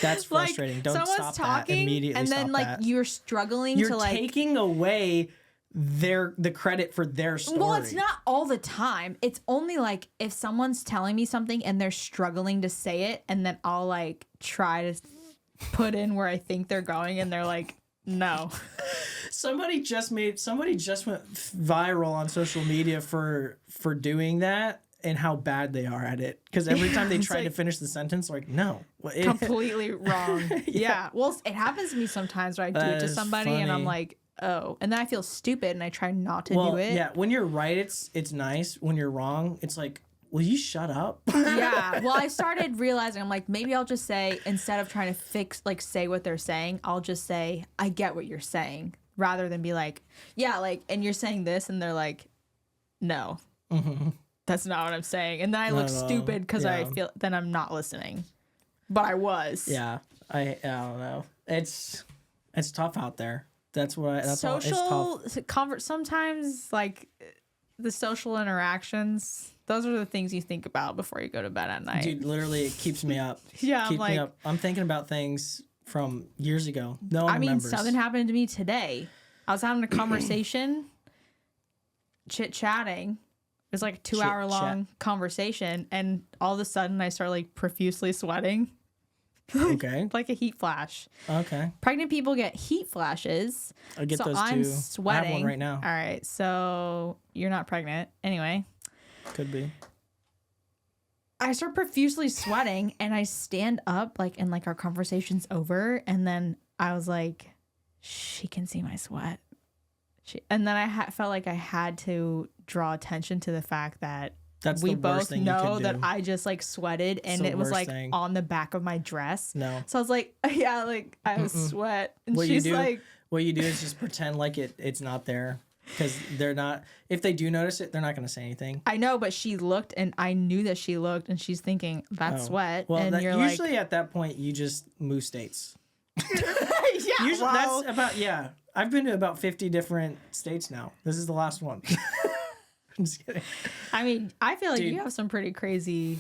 That's frustrating. Don't someone's stop that immediately. and then stop like that. you're struggling You're to like taking away the credit for their story. Well, it's not all the time. It's only like if someone's telling me something and they're struggling to say it, and then I'll like try to put in where I think they're going, and they're like, no. Somebody just went viral on social media for doing that and how bad they are at it. Because every time they try to finish the sentence, like, no. Completely wrong. Yeah. Well, it happens to me sometimes where I do it to somebody and I'm like, oh. And then I feel stupid and I try not to do it. Yeah, when you're right, it's nice. When you're wrong, it's like, will you shut up? Yeah. Well, I started realizing, I'm like, maybe I'll just say, instead of trying to say what they're saying, I'll just say, I get what you're saying, rather than be like, yeah, like, and you're saying this, and they're like, no, that's not what I'm saying. And then I look stupid because I feel then I'm not listening. but I was. Yeah, I don't know. It's tough out there. That's what. That's all. Social It's tough. sometimes like the social interactions. Those are the things you think about before you go to bed at night. Dude, literally, it keeps me up. Yeah, I'm keeps me like- up. I'm thinking about things from years ago. No one I mean, remembers. something happened to me today. I was having a conversation, chit-chatting. It was like a 2-hour long conversation, and all of a sudden I start like profusely sweating. Okay. Like a heat flash. Okay. Pregnant people get heat flashes. I get so those I'm too. sweating I have one right now. All right, so you're not pregnant. Anyway, Could be. I start profusely sweating and I stand up like and like our conversation's over, and then I was like, she can see my sweat. And then I felt like I had to draw attention to the fact that That's we the worst both thing you know could that do. I just like sweated and the it was worst like thing. on the back of my dress. No. So I was like, yeah, like I was sweat. And What you she's do? like, What you do is just pretend like it's not there, because they're not. If they do notice it, they're not going to say anything. I know, but she looked and I knew that she looked and she's thinking, that's Oh. sweat. Well, and that, you're usually like, at that point you just move states. yeah, Usually well, that's about I've been to about 50 different states now. This is the last one. I'm just kidding. I mean, I feel like Dude. you have some pretty crazy,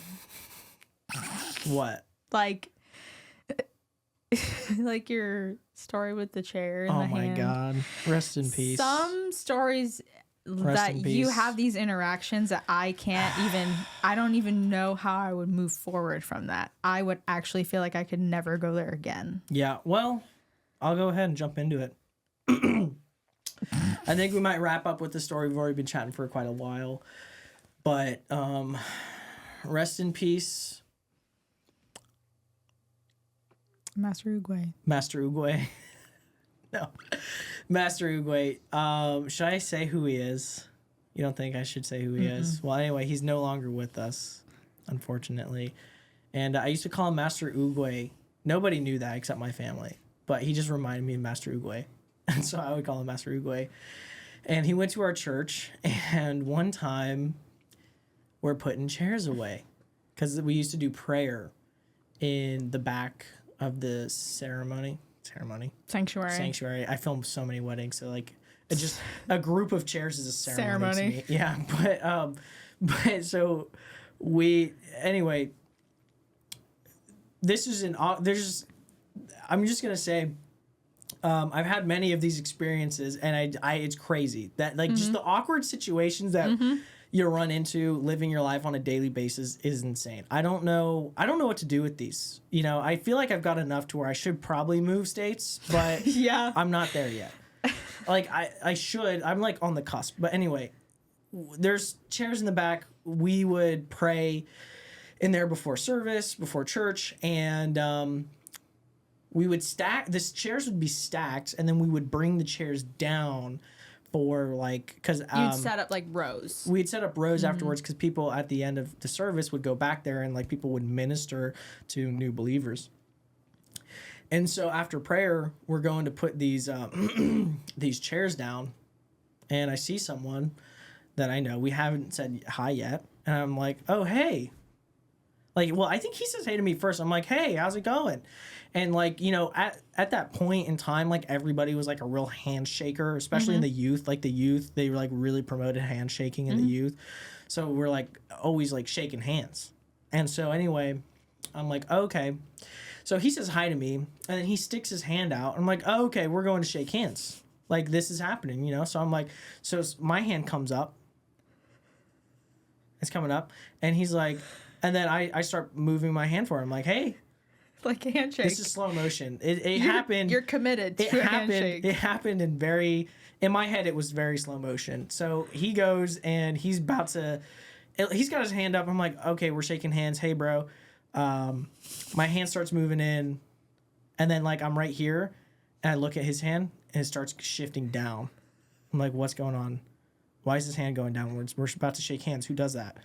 What? like, like your story with the chair in Oh the my hand. God. Rest in peace. Some stories that in you peace. have these interactions that I don't even know how I would move forward from that. I would actually feel like I could never go there again. Yeah. Well, I'll go ahead and jump into it. I think we might wrap up with the story. We've already been chatting for quite a while. But rest in peace, Master Uguay. Master Uguay. No. Master Uguay. Should I say who he is? You don't think I should say who he is? Well, anyway, he's no longer with us, unfortunately. And I used to call him Master Uguay. Nobody knew that except my family. But he just reminded me of Master Uguay. And so I would call him Master Uguay. And he went to our church. And one time, we're putting chairs away. Because we used to do prayer in the back of the sanctuary. I filmed so many weddings, so like it's just a group of chairs is a ceremony. To me. Yeah, but so we anyway. This is I'm just gonna say, I've had many of these experiences, and I it's crazy that like just the awkward situations that you run into living your life on a daily basis is insane. I don't know what to do with these. You know, I feel like I've got enough to where I should probably move states, but Yeah. I'm not there yet. Like I should. I'm like on the cusp. But anyway, there's chairs in the back. We would pray in there before service, before church, and we would stack. The chairs would be stacked, and then we would bring the chairs down for like because You'd set up like rows. we'd set up rows afterwards because people at the end of the service would go back there and like people would minister to new believers. And so after prayer, we're going to put these these chairs down, and I see someone that I know. We haven't said hi yet, and I'm like, "Oh, hey." Like, well, I think he says hey to me first. I'm like, "Hey, how's it going?" And like, you know, at that point in time, like everybody was like a real handshaker, especially in the youth. Like the youth, they were like really promoted handshaking in the youth. So we're like always like shaking hands. And so anyway, I'm like, okay. So he says hi to me, and then he sticks his hand out. I'm like, oh, okay, we're going to shake hands. Like this is happening, you know? So I'm like, so my hand comes up. It's coming up, and he's like, and then I start moving my hand for him. I'm like, hey. Like a handshake. This is slow motion. It happened. You're committed to a handshake. It happened in my head, it was very slow motion. So he goes and he's about to, he's got his hand up. I'm like, okay, we're shaking hands. Hey, bro. My hand starts moving in, and then like I'm right here, and I look at his hand, and it starts shifting down. I'm like, what's going on? Why is his hand going downwards? We're about to shake hands. Who does that?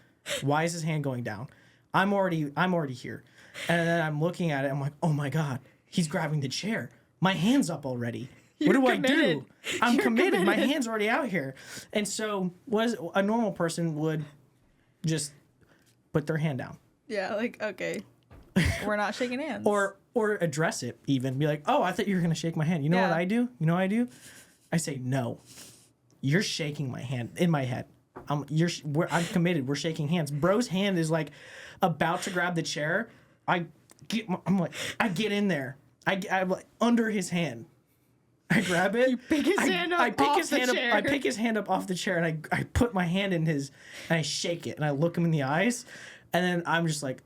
Why is his hand going down? I'm already here. And then I'm looking at it. I'm like, oh my God, he's grabbing the chair. My hand's up already. What do I do? I'm committed. My hand's already out here. And so was a normal person would just put their hand down. Yeah, like, okay. we're not shaking hands. Or address it even. Be like, oh, I thought you were gonna shake my hand. You know Yeah. what I do? You know what I do? I say no. You're shaking my hand in my head. I'm committed. We're shaking hands. Bro's hand is like about to grab the chair. I get in there. I'm like under his hand. I grab it. You pick his hand up I pick off his the hand chair. up. I pick his hand up off the chair and I put my hand in his and I shake it and I look him in the eyes, and then I'm just like,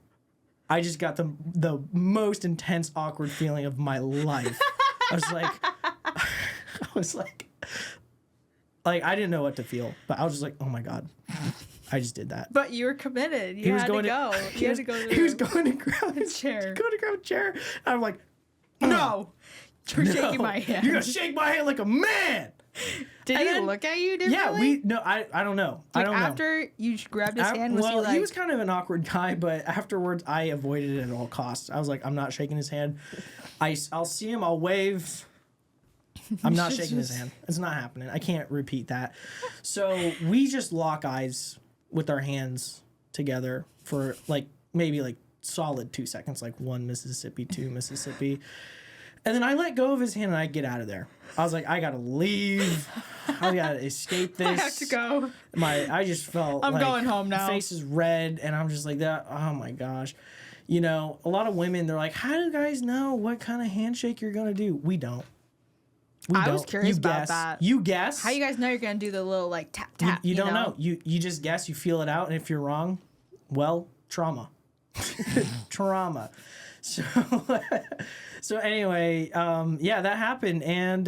I just got the most intense awkward feeling of my life. I was like, I didn't know what to feel, but I was just like, oh my God, I just did that. But you were committed. You had to go. You had to go. He was going to grab his chair. Going to grab a chair. And I'm like, No. You're no, shaking my hand. You're gonna shake my hand like a man. Did And he then- look at you differently? I don't know. Like I don't know. after you grabbed his hand, was he like? he was kind of an awkward guy, but afterwards I avoided it at all costs. I was like, I'm not shaking his hand. I'll see him, I'll wave. I'm not shaking his hand. It's not happening. I can't repeat that. So we just lock eyes with our hands together for maybe solid 2 seconds, like 1 Mississippi, 2 Mississippi. And then I let go of his hand and I get out of there. I was like, I gotta leave. I gotta escape this. I have to go. I just felt I'm going home now. My face is red and I'm just like that. Oh my gosh. You know, a lot of women, they're like, how do guys know what kind of handshake you're gonna do? We don't. I was curious about that. You guess. How you guys know you're gonna do the little tap tap? You don't know. You just guess. You feel it out, and if you're wrong, well, trauma. Trauma. So so anyway, yeah, that happened, and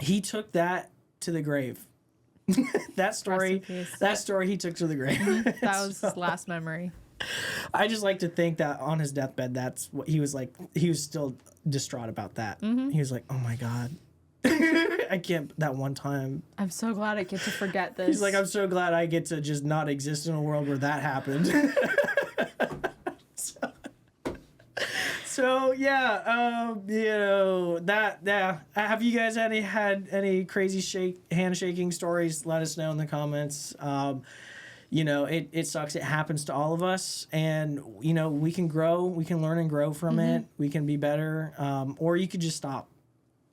he took that to the grave. that story he took to the grave. That was his last memory. I just like to think that on his deathbed, that's what he was like. He was still distraught about that. Mm-hmm. He was like, oh my God. I can't, that one time. I'm so glad I get to forget this. He's like, I'm so glad I get to just not exist in a world where that happened. So yeah, have you guys had any crazy handshaking stories? Let us know in the comments. It sucks. It happens to all of us, and we can grow, we can learn and grow from it. We can be better, or you could just stop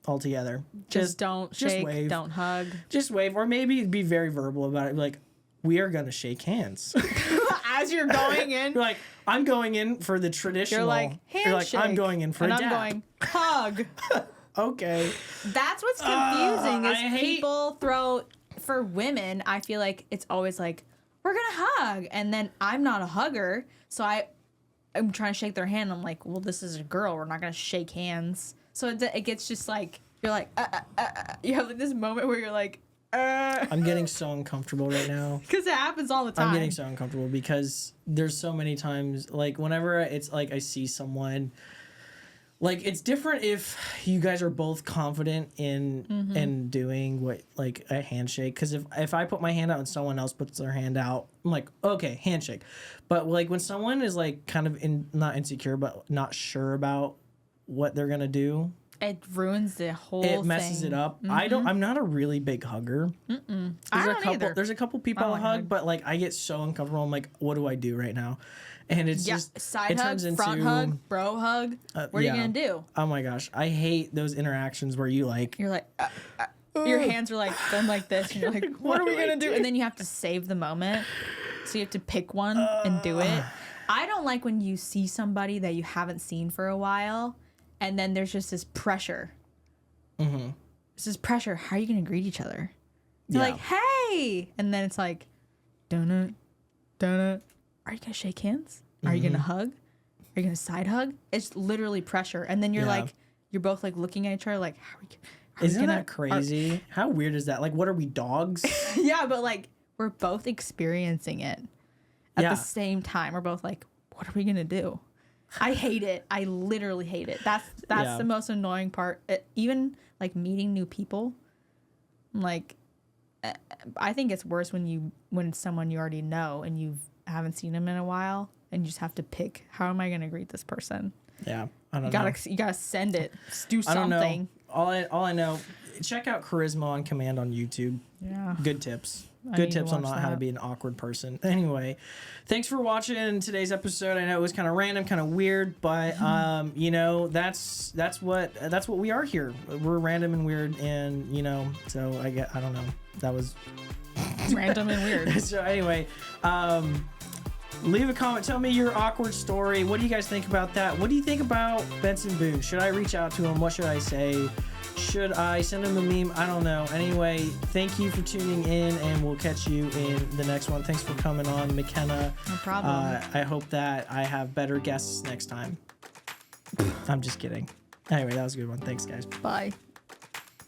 altogether. Just don't shake, wave. don't hug. Just wave, or maybe be very verbal about it. Like, we are gonna shake hands. As you're going in, You're like, I'm going in for the traditional. you're like, handshake. I'm going in for and a I'm dab. going, hug. Okay. That's what's confusing I is hate- people throw, for women, I feel like it's always like, we're going to hug. And then I'm not a hugger. So I'm trying to shake their hand. I'm like, well, this is a girl. We're not going to shake hands. So it gets just like, you're like, you have like this moment where you're like, I'm getting so uncomfortable right now. because it happens all the time. I'm getting so uncomfortable because there's so many times, like, whenever it's like I see someone, like, it's different if you guys are both confident in doing what, like, a handshake. Because if I put my hand out and someone else puts their hand out, I'm like, okay, handshake. But like when someone is like kind of not insecure but not sure about what they're gonna do, It ruins the whole it messes thing. it up. I'm not a really big hugger. There's a couple people I'll like hug, hug. but like I get so uncomfortable. I'm like, what do I do right now? And it's just side it hug, turns front into, hug, bro hug. What are you yeah. gonna do? Oh my gosh, I hate those interactions where you like You're like, your hands are like done like this, and you're like, what are we gonna do? And then you have to save the moment, so you have to pick one and do it. I don't like when you see somebody that you haven't seen for a while, and then there's just this pressure. Mm-hmm. This is pressure. How are you gonna greet each other? You're like, hey, and then it's like, donut, donut. Are you gonna shake hands? Are you gonna hug? Are you gonna side hug? It's literally pressure, and then you're like, you're both like looking at each other, like, how are we Isn't gonna, that crazy? How weird is that? Like, what are we, dogs? yeah, but like we're both experiencing it at the same time. We're both like, what are we gonna do? I hate it. I literally hate it. That's the most annoying part. Even like meeting new people, like I think it's worse when it's someone you already know and you haven't seen them in a while, and you just have to pick, how am I gonna greet this person? Yeah, I don't know. You gotta send it. Just do I don't something. know. All I know. Check out Charisma on Command on YouTube. Yeah. Good tips. good need to tips on watch not how to that. be an awkward person. Anyway, thanks for watching today's episode. I know it was kind of random, kind of weird, but you know, that's what we are here. We're random and weird, and you know, so I don't know. That was Random and weird. so anyway, leave a comment. Tell me your awkward story. What do you guys think about that? What do you think about Benson Boone? Should I reach out to him? What should I say? Should I send him a meme? I don't know. Anyway, thank you for tuning in, and we'll catch you in the next one. Thanks for coming on, McKenna. No problem. I hope that I have better guests next time. I'm just kidding. Anyway, that was a good one. Thanks, guys. Bye.